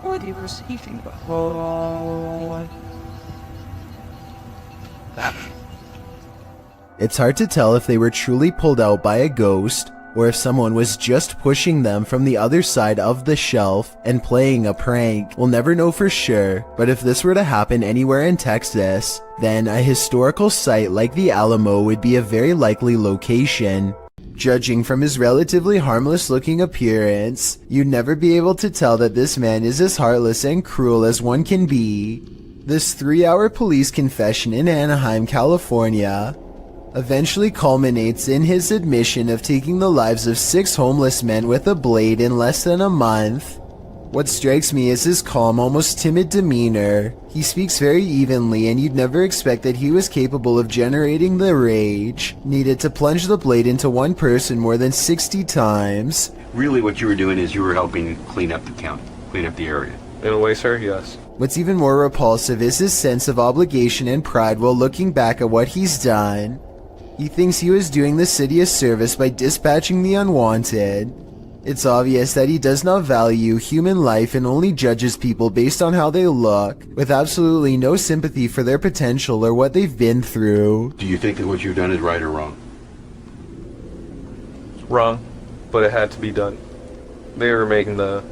What are you receiving? It's hard to tell if they were truly pulled out by a ghost or if someone was just pushing them from the other side of the shelf and playing a prank. We'll never know for sure, but if this were to happen anywhere in Texas, then a historical site like the Alamo would be a very likely location. Judging from his relatively harmless-looking appearance, you'd never be able to tell that this man is as heartless and cruel as one can be. This 3-hour police confession in Anaheim, California, eventually culminates in his admission of taking the lives of 6 homeless men with a blade in less than a month. What strikes me is his calm, almost timid demeanor. He speaks very evenly, and you'd never expect that he was capable of generating the rage needed to plunge the blade into one person more than 60 times. Really what you were doing is you were helping clean up the county, clean up the area. In a way, sir, yes. What's even more repulsive is his sense of obligation and pride while looking back at what he's done. He thinks he was doing the city a service by dispatching the unwanted. It's obvious that he does not value human life and only judges people based on how they look, with absolutely no sympathy for their potential or what they've been through. Do you think that what you've done is right or wrong? Wrong, but it had to be done. They were making the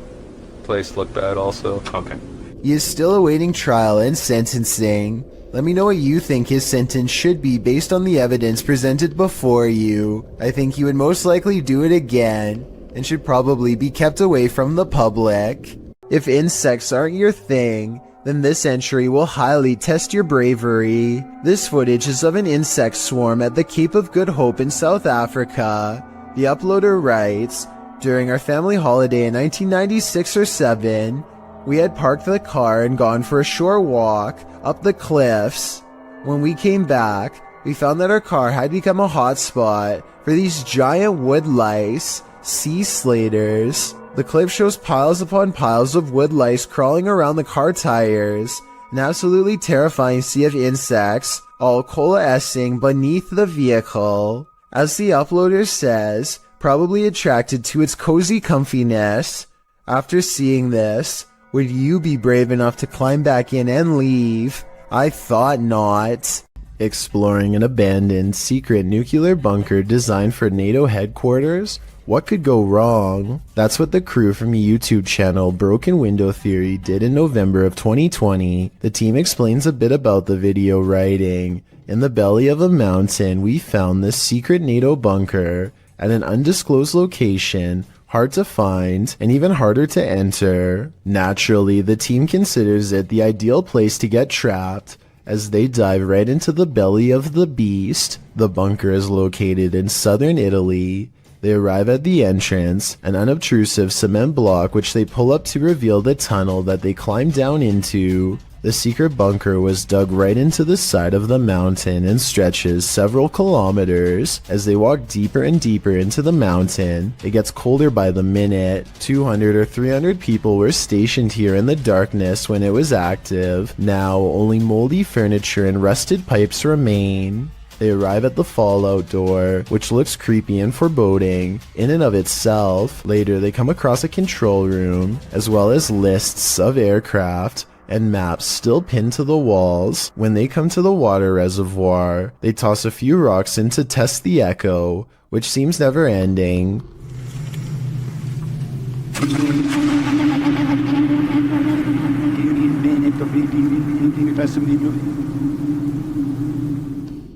place look bad also. Okay. He is still awaiting trial and sentencing. Let me know what you think his sentence should be based on the evidence presented before you. I think he would most likely do it again, and should probably be kept away from the public. If insects aren't your thing, then this entry will highly test your bravery. This footage is of an insect swarm at the Cape of Good Hope in South Africa. The uploader writes, "During our family holiday in 1996 or 7, we had parked the car and gone for a short walk up the cliffs. When we came back, we found that our car had become a hotspot for these giant wood lice. sea slaters. The clip shows piles upon piles of wood lice crawling around the car tires, an absolutely terrifying sea of insects, all coalescing beneath the vehicle. As the uploader says, probably attracted to its cozy comfiness. After seeing this, would you be brave enough to climb back in and leave? I thought not. Exploring an abandoned secret nuclear bunker designed for NATO headquarters? What could go wrong? That's what the crew from YouTube channel Broken Window Theory did in November of 2020. The team explains a bit about the video, writing, "In the belly of a mountain, we found this secret NATO bunker at an undisclosed location, hard to find and even harder to enter. Naturally, the team considers it the ideal place to get trapped, as they dive right into the belly of the beast. The bunker is located in southern Italy. They arrive at the entrance, an unobtrusive cement block which they pull up to reveal the tunnel that they climb down into. The secret bunker was dug right into the side of the mountain and stretches several kilometers. As they walk deeper and deeper into the mountain, it gets colder by the minute. 200 or 300 people were stationed here in the darkness when it was active. Now, only moldy furniture and rusted pipes remain. They arrive at the fallout door, which looks creepy and foreboding in and of itself. Later, they come across a control room, as well as lists of aircraft and maps still pinned to the walls. When they come to the water reservoir, they toss a few rocks in to test the echo, which seems never ending.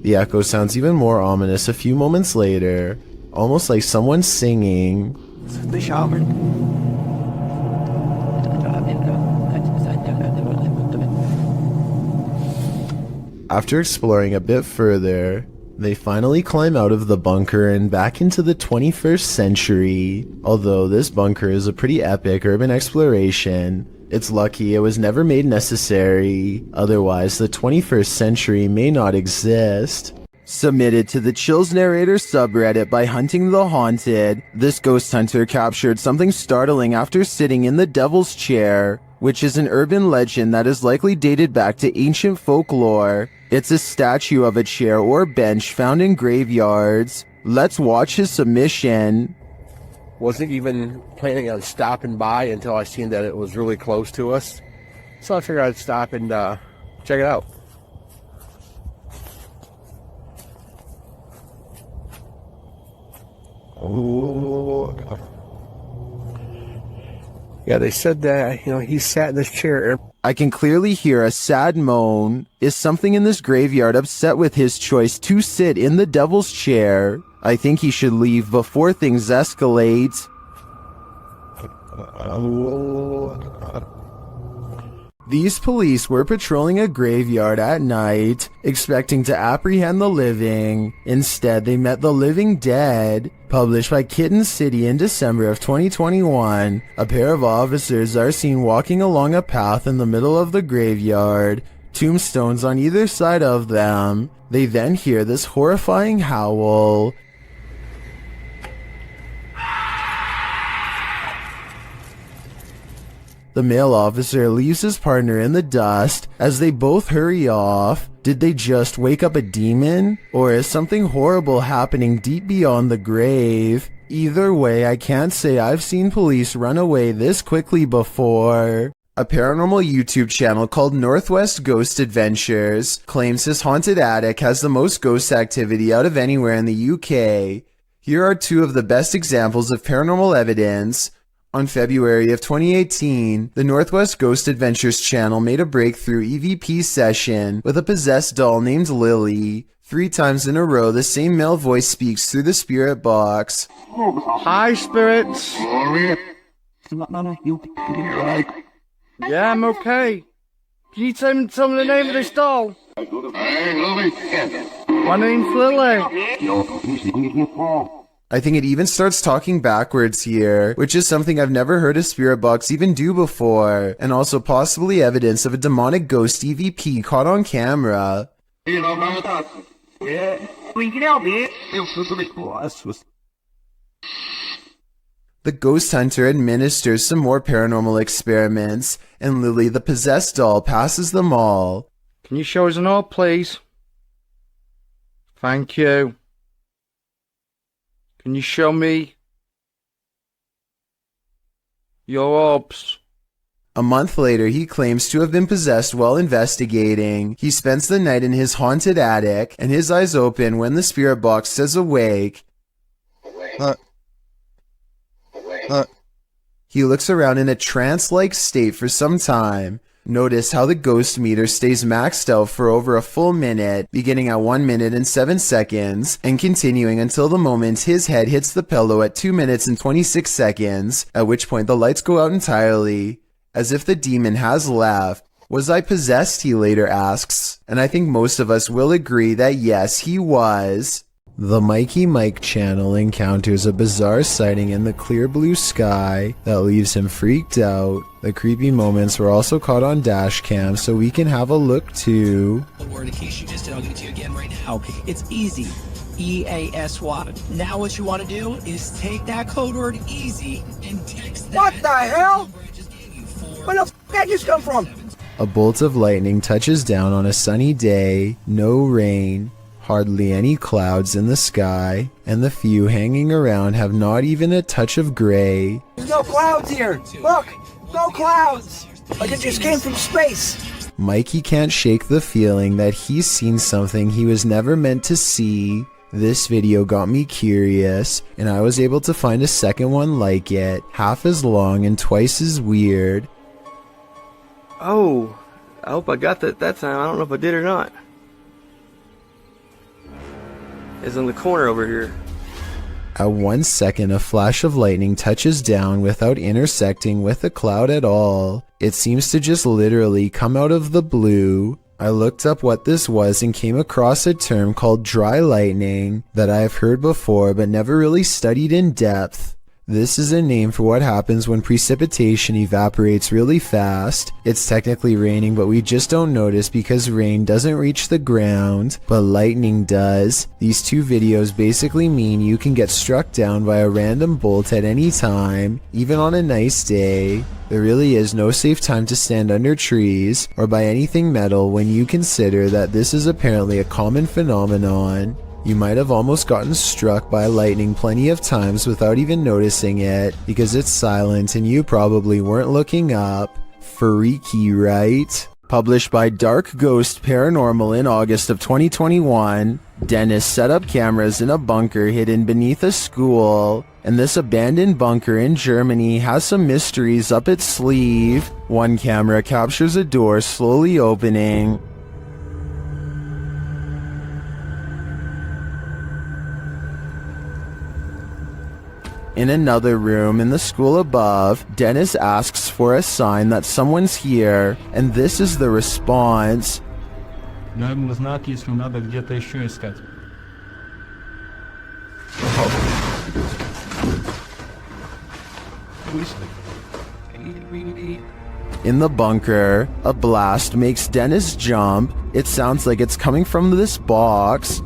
The echo sounds even more ominous a few moments later, almost like someone singing. After exploring a bit further, they finally climb out of the bunker and back into the 21st century. Although this bunker is a pretty epic urban exploration, it's lucky it was never made necessary, otherwise the 21st century may not exist. Submitted to the Chills Narrator subreddit by Hunting the Haunted, this ghost hunter captured something startling after sitting in the Devil's Chair, which is an urban legend that is likely dated back to ancient folklore. It's a statue of a chair or bench found in graveyards. Let's watch his submission. Wasn't even planning on stopping by until I seen that it was really close to us. So I figured I'd stop and check it out. Oh, God. Yeah, they said that, he sat in this chair. I can clearly hear a sad moan. Is something in this graveyard upset with his choice to sit in the Devil's Chair? I think he should leave before things escalate. These police were patrolling a graveyard at night, expecting to apprehend the living. Instead, they met the living dead. Published by Kitten City in December of 2021, a pair of officers are seen walking along a path in the middle of the graveyard, tombstones on either side of them. They then hear this horrifying howl. The male officer leaves his partner in the dust as they both hurry off. Did they just wake up a demon? Or is something horrible happening deep beyond the grave? Either way, I can't say I've seen police run away this quickly before. A paranormal YouTube channel called Northwest Ghost Adventures claims his haunted attic has the most ghost activity out of anywhere in the UK. Here are two of the best examples of paranormal evidence. On February of 2018, the Northwest Ghost Adventures channel made a breakthrough EVP session with a possessed doll named Lily. 3 times in a row, the same male voice speaks through the spirit box. Hi, spirits. Yeah, I'm okay. Can you tell me the name of this doll? My name's Lily. I think it even starts talking backwards here, which is something I've never heard a spirit box even do before, and also possibly evidence of a demonic ghost EVP caught on camera. The ghost hunter administers some more paranormal experiments, and Lily the possessed doll passes them all. Can you show us an orb, please? Thank you. Can you show me your orbs? A month later, he claims to have been possessed while investigating. He spends the night in his haunted attic, and his eyes open when the spirit box says awake. He looks around in a trance-like state for some time. Notice how the ghost meter stays maxed out for over a full minute, beginning at 1 minute and 7 seconds, and continuing until the moment his head hits the pillow at 2 minutes and 26 seconds, at which point the lights go out entirely. As if the demon has left. Was I possessed, he later asks, and I think most of us will agree that yes, he was. The Mikey Mike channel encounters a bizarre sighting in the clear blue sky that leaves him freaked out. The creepy moments were also caught on dash cam, so we can have a look too. Word in case you missed it, I'll give it to you again right now. It's easy. EASY. Now what you want to do is take that code word easy and text that. What the hell? Where the f*** that just come from? A bolt of lightning touches down on a sunny day, no rain. Hardly any clouds in the sky, and the few hanging around have not even a touch of gray. There's no clouds here! Look! No clouds! Like it just came from space! Mikey can't shake the feeling that he's seen something he was never meant to see. This video got me curious, and I was able to find a second one like it, half as long and twice as weird. Oh, I hope I got that time. I don't know if I did or not. It's in the corner over here. At 1 second, a flash of lightning touches down without intersecting with a cloud at all. It seems to just literally come out of the blue. I looked up what this was and came across a term called dry lightning that I have heard before but never really studied in depth. This is a name for what happens when precipitation evaporates really fast. It's technically raining, but we just don't notice because rain doesn't reach the ground, but lightning does. These two videos basically mean you can get struck down by a random bolt at any time, even on a nice day. There really is no safe time to stand under trees or by anything metal when you consider that this is apparently a common phenomenon. You might have almost gotten struck by lightning plenty of times without even noticing it because it's silent and you probably weren't looking up. Freaky, right? Published by Dark Ghost Paranormal in August of 2021, Dennis set up cameras in a bunker hidden beneath a school, and this abandoned bunker in Germany has some mysteries up its sleeve. One camera captures a door slowly opening. In another room in the school above, Dennis asks for a sign that someone's here, and this is the response. Наверное, знак, если надо где-то еще искать. In the bunker, a blast makes Dennis jump. It sounds like it's coming from this box.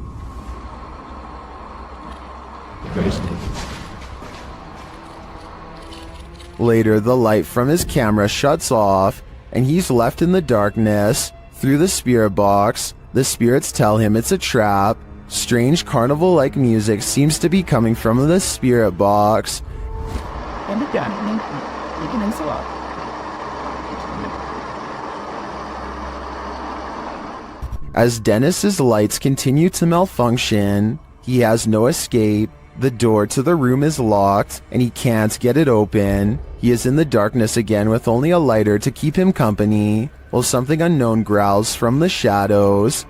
Later, the light from his camera shuts off, and he's left in the darkness. Through the spirit box, the spirits tell him it's a trap. Strange carnival-like music seems to be coming from the spirit box. As Dennis's lights continue to malfunction, he has no escape. The door to the room is locked, and he can't get it open. He is in the darkness again with only a lighter to keep him company, while something unknown growls from the shadows.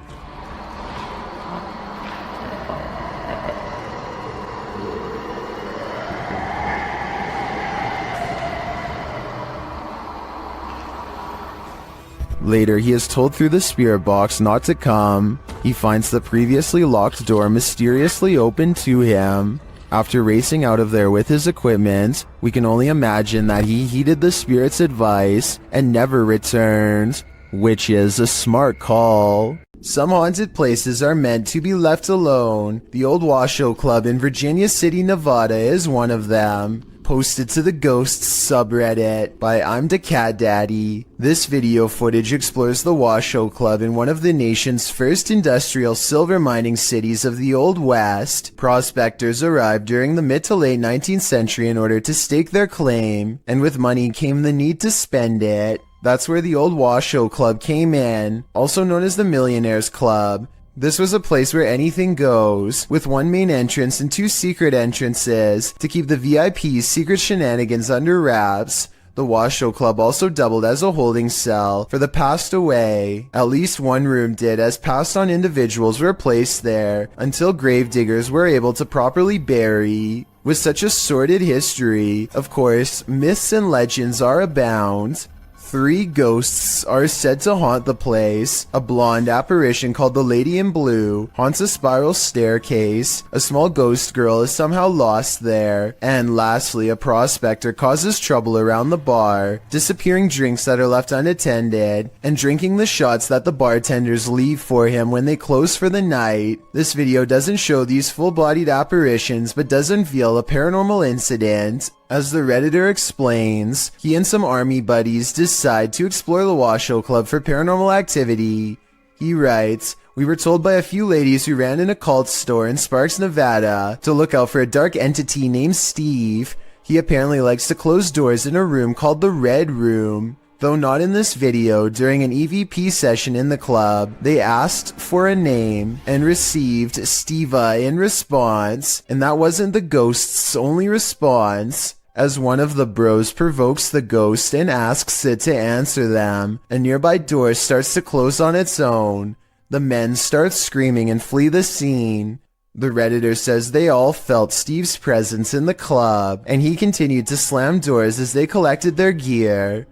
Later, he is told through the spirit box not to come. He finds the previously locked door mysteriously open to him. After racing out of there with his equipment, we can only imagine that he heeded the spirit's advice and never returned, which is a smart call. Some haunted places are meant to be left alone. The old Washo Club in Virginia City, Nevada is one of them. posted to the Ghosts subreddit by I'm the Cat Daddy. This video footage explores the Washo Club in one of the nation's first industrial silver mining cities of the Old West. Prospectors arrived during the mid to late 19th century in order to stake their claim, and with money came the need to spend it. That's where the old Washo Club came in, also known as the Millionaires Club. This was a place where anything goes, with one main entrance and two secret entrances to keep the VIP's secret shenanigans under wraps. The Washo Club also doubled as a holding cell for the passed away. At least one room did, as passed on individuals were placed there until gravediggers were able to properly bury. With such a sordid history, of course, myths and legends are abound. 3 ghosts are said to haunt the place. A blonde apparition called the Lady in Blue haunts a spiral staircase. A small ghost girl is somehow lost there. And lastly, a prospector causes trouble around the bar, disappearing drinks that are left unattended, and drinking the shots that the bartenders leave for him when they close for the night. This video doesn't show these full-bodied apparitions, but does unveil a paranormal incident. As the Redditor explains, he and some army buddies decide to explore the Washo Club for paranormal activity. He writes, "We were told by a few ladies who ran an occult store in Sparks, Nevada, to look out for a dark entity named Steve. He apparently likes to close doors in a room called the Red Room." Though not in this video, during an EVP session in the club, they asked for a name and received Steva in response, and that wasn't the ghost's only response. As one of the bros provokes the ghost and asks it to answer them, a nearby door starts to close on its own. The men start screaming and flee the scene. The Redditor says they all felt Steve's presence in the club, and he continued to slam doors as they collected their gear.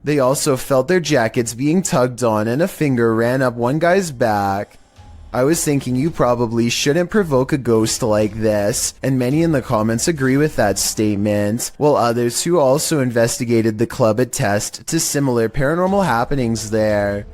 They also felt their jackets being tugged on, and a finger ran up one guy's back. I was thinking you probably shouldn't provoke a ghost like this, and many in the comments agree with that statement, while others who also investigated the club attest to similar paranormal happenings there.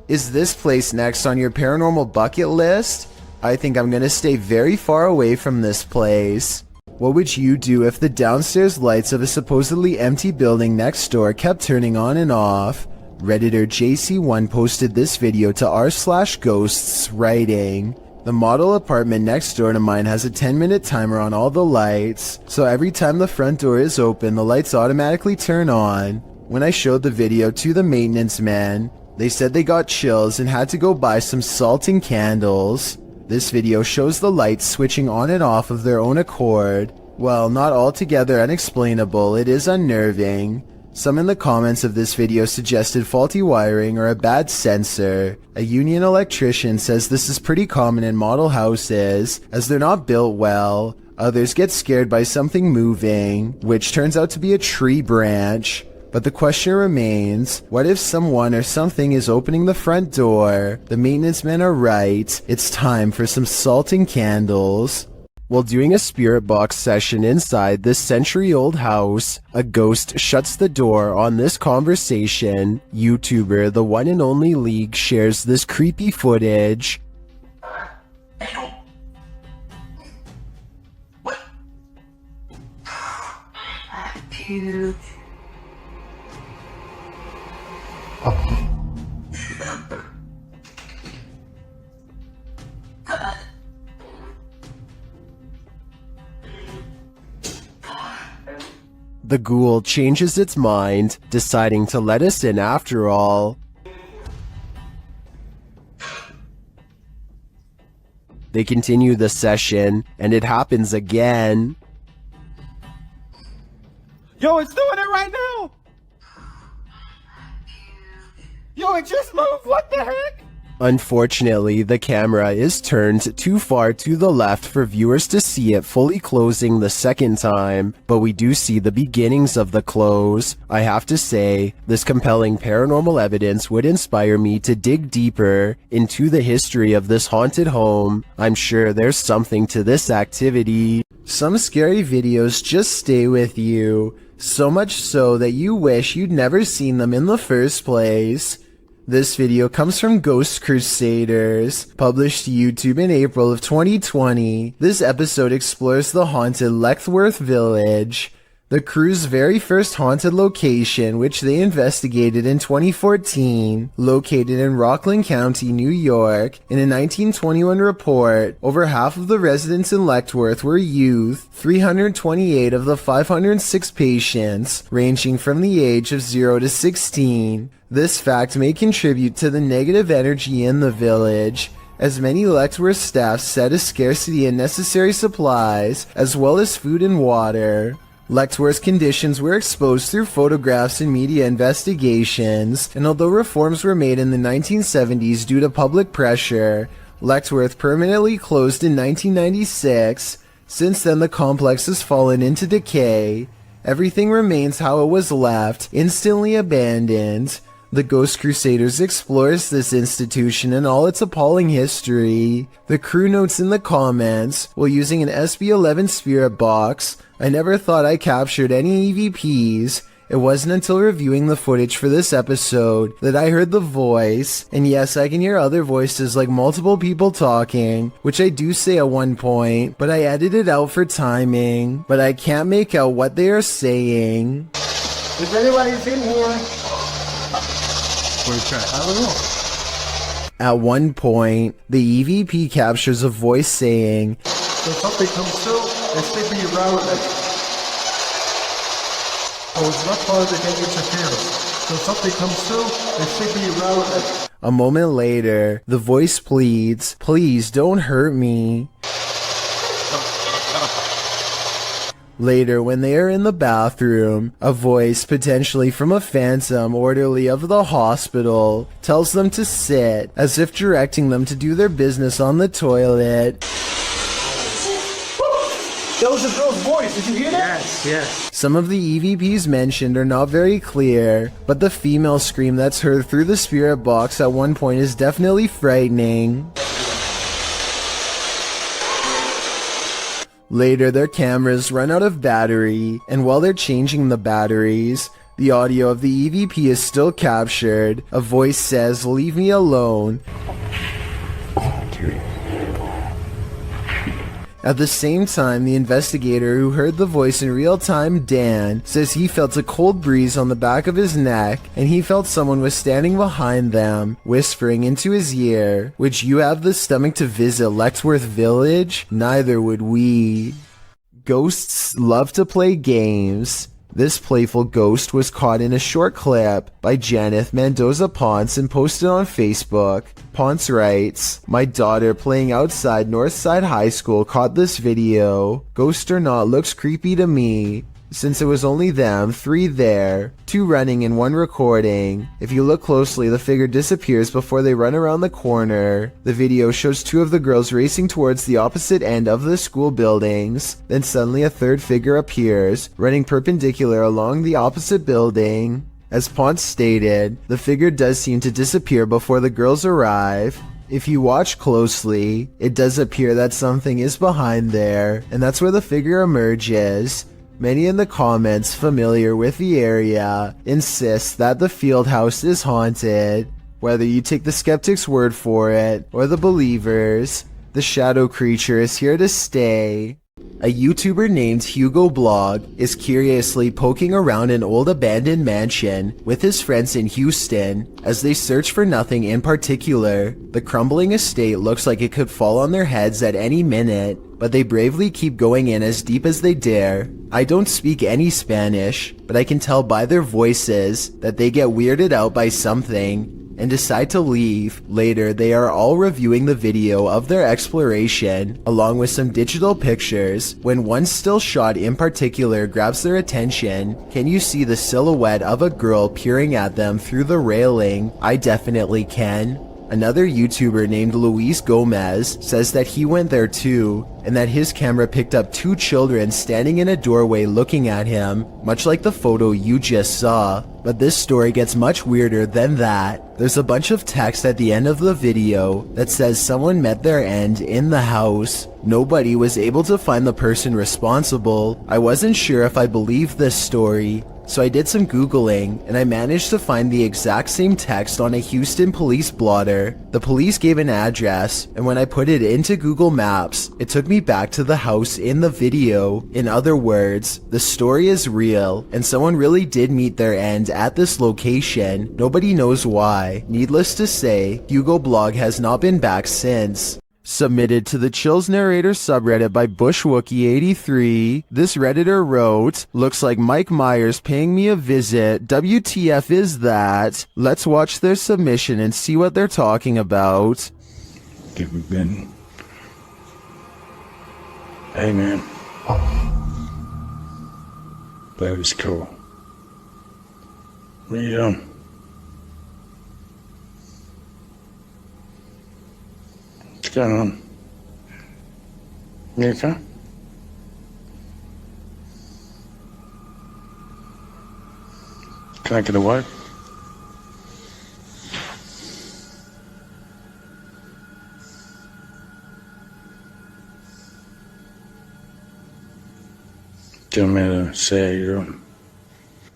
Is this place next on your paranormal bucket list? I think I'm gonna stay very far away from this place. What would you do if the downstairs lights of a supposedly empty building next door kept turning on and off? Redditor JC1 posted this video to r/ghosts, writing, "The model apartment next door to mine has a 10-minute timer on all the lights, so every time the front door is open, the lights automatically turn on. When I showed the video to the maintenance men, they said they got chills and had to go buy some salt and candles." This video shows the lights switching on and off of their own accord. Well, not altogether unexplainable, it is unnerving. Some in the comments of this video suggested faulty wiring or a bad sensor. A union electrician says this is pretty common in model houses, as they're not built well. Others get scared by something moving, which turns out to be a tree branch. But the question remains, what if someone or something is opening the front door? The maintenance men are right, it's time for some salt and candles. While doing a spirit box session inside this century-old house, a ghost shuts the door on this conversation. YouTuber The One and Only League shares this creepy footage. What? Puke. The ghoul changes its mind, deciding to let us in after all. They continue the session, and it happens again. Yo, it's doing it right now! Yo, it just moved, what the heck? Unfortunately, the camera is turned too far to the left for viewers to see it fully closing the second time, but we do see the beginnings of the close. I have to say, this compelling paranormal evidence would inspire me to dig deeper into the history of this haunted home. I'm sure there's something to this activity. Some scary videos just stay with you, so much so that you wish you'd never seen them in the first place. This video comes from Ghost Crusaders, published to YouTube in April of 2020. This episode explores the haunted Leworth village. The crew's very first haunted location, which they investigated in 2014, located in Rockland County, New York. In a 1921 report, over half of the residents in Leworth were youth, 328 of the 506 patients, ranging from the age of 0 to 16. This fact may contribute to the negative energy in the village, as many Leworth staff said a scarcity in necessary supplies, as well as food and water. Leworth's conditions were exposed through photographs and media investigations, and although reforms were made in the 1970s due to public pressure, Leworth permanently closed in 1996. Since then, the complex has fallen into decay. Everything remains how it was left, instantly abandoned. The Ghost Crusaders explores this institution and all its appalling history. The crew notes in the comments, while using an SB11 spirit box, I never thought I captured any EVPs. It wasn't until reviewing the footage for this episode that I heard the voice, and yes, I can hear other voices like multiple people talking, which I do say at one point, but I edited it out for timing, but I can't make out what they are saying. If anybody's in here, I don't know. At one point, the EVP captures a voice saying, So something comes through and stick me around it. Oh, it's not part of the game interference. So something comes through and stick me around it. A moment later, the voice pleads, please don't hurt me. Later, when they are in the bathroom, a voice, potentially from a phantom orderly of the hospital, tells them to sit, as if directing them to do their business on the toilet. That was a girl's voice. Did you hear that? Yes. Some of the EVPs mentioned are not very clear, but the female scream that's heard through the spirit box at one point is definitely frightening. Later, their cameras run out of battery, and while they're changing the batteries, the audio of the EVP is still captured. A voice says, leave me alone. At the same time, the investigator who heard the voice in real time, Dan, says he felt a cold breeze on the back of his neck, and he felt someone was standing behind them, whispering into his ear, would you have the stomach to visit Leworth Village? Neither would we. Ghosts love to play games. This playful ghost was caught in a short clip by Janeth Mendoza Ponce and posted on Facebook. Ponce writes, my daughter playing outside Northside High School caught this video. Ghost or not, looks creepy to me. Since it was only them, 3 there, 2 running and 1 recording. If you look closely, the figure disappears before they run around the corner. The video shows 2 of the girls racing towards the opposite end of the school buildings. Then suddenly a 3rd figure appears, running perpendicular along the opposite building. As Ponce stated, the figure does seem to disappear before the girls arrive. If you watch closely, it does appear that something is behind there, and that's where the figure emerges. Many in the comments familiar with the area insist that the field house is haunted. Whether you take the skeptic's word for it or the believers, the shadow creature is here to stay. A YouTuber named Hugo Blog is curiously poking around an old abandoned mansion with his friends in Houston as they search for nothing in particular. The crumbling estate looks like it could fall on their heads at any minute, but they bravely keep going in as deep as they dare. I don't speak any Spanish, but I can tell by their voices that they get weirded out by something and decide to leave. Later, they are all reviewing the video of their exploration, along with some digital pictures, when one still shot in particular grabs their attention. Can you see the silhouette of a girl peering at them through the railing? I definitely can. Another YouTuber named Luis Gomez says that he went there too, and that his camera picked up 2 children standing in a doorway looking at him, much like the photo you just saw. But this story gets much weirder than that. There's a bunch of text at the end of the video that says someone met their end in the house. Nobody was able to find the person responsible. I wasn't sure if I believed this story, So I did some Googling and I managed to find the exact same text on a Houston police blotter. The police gave an address, and when I put it into Google Maps, it took me back to the house in the video. In other words, the story is real and someone really did meet their end at this location. Nobody knows why. Needless to say, Hugo Blog has not been back since. Submitted to the Chills Narrator subreddit by BushWookie83, this redditor wrote, "Looks like Mike Myers paying me a visit. WTF is that?" Let's watch their submission and see what they're talking about. Give me Ben. Hey man. That was cool. What are you doing? What's going on? You okay? Can I get away? Do you want me to say how you're doing?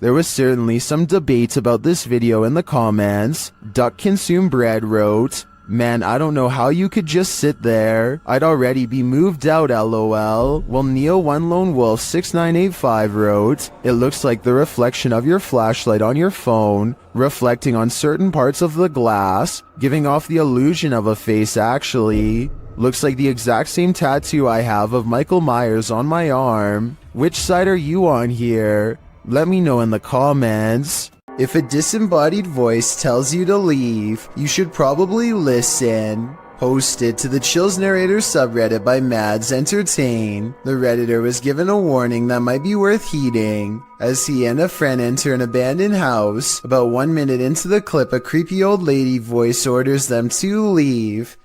There was certainly some debate about this video in the comments. Duck Consume Bread wrote, "Man, I don't know how you could just sit there. I'd already be moved out, lol." While Neo One Lone Wolf 6985 wrote, "It looks like the reflection of your flashlight on your phone, reflecting on certain parts of the glass, giving off the illusion of a face actually. Looks like the exact same tattoo I have of Michael Myers on my arm. Which side are you on here? Let me know in the comments." If a disembodied voice tells you to leave, you should probably listen. Posted to the Chills Narrator subreddit by Mads Entertain, the redditor was given a warning that might be worth heeding. As he and a friend enter an abandoned house, about 1 minute into the clip, a creepy old lady voice orders them to leave.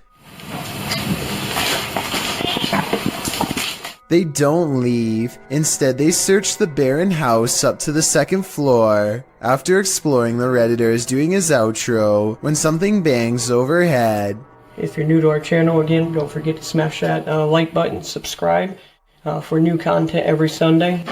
They don't leave. Instead, they search the barren house up to the second floor. After exploring, the redditor is doing his outro when something bangs overhead. If you're new to our channel, again, don't forget to smash that like button, subscribe for new content every Sunday.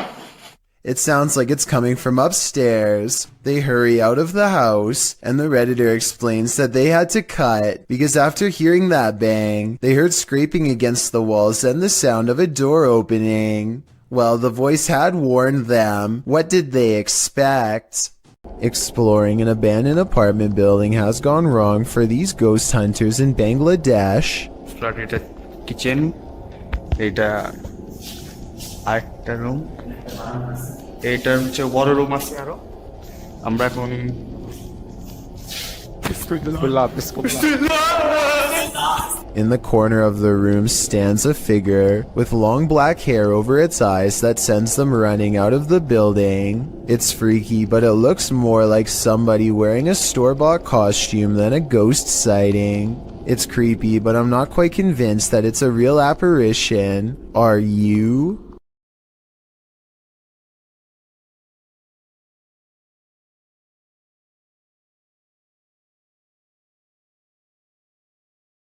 It sounds like it's coming from upstairs. They hurry out of the house, and the redditor explains that they had to cut because after hearing that bang, they heard scraping against the walls and the sound of a door opening. Well, the voice had warned them. What did they expect? Exploring an abandoned apartment building has gone wrong for these ghost hunters in Bangladesh. Kitchen, একটা room, এইটার হচ্ছে বড় room আছে আরো। আমরা এখন In the corner of the room stands a figure with long black hair over its eyes that sends them running out of the building. It's freaky, but it looks more like somebody wearing a store-bought costume than a ghost sighting. It's creepy, but I'm not quite convinced that it's a real apparition. Are you?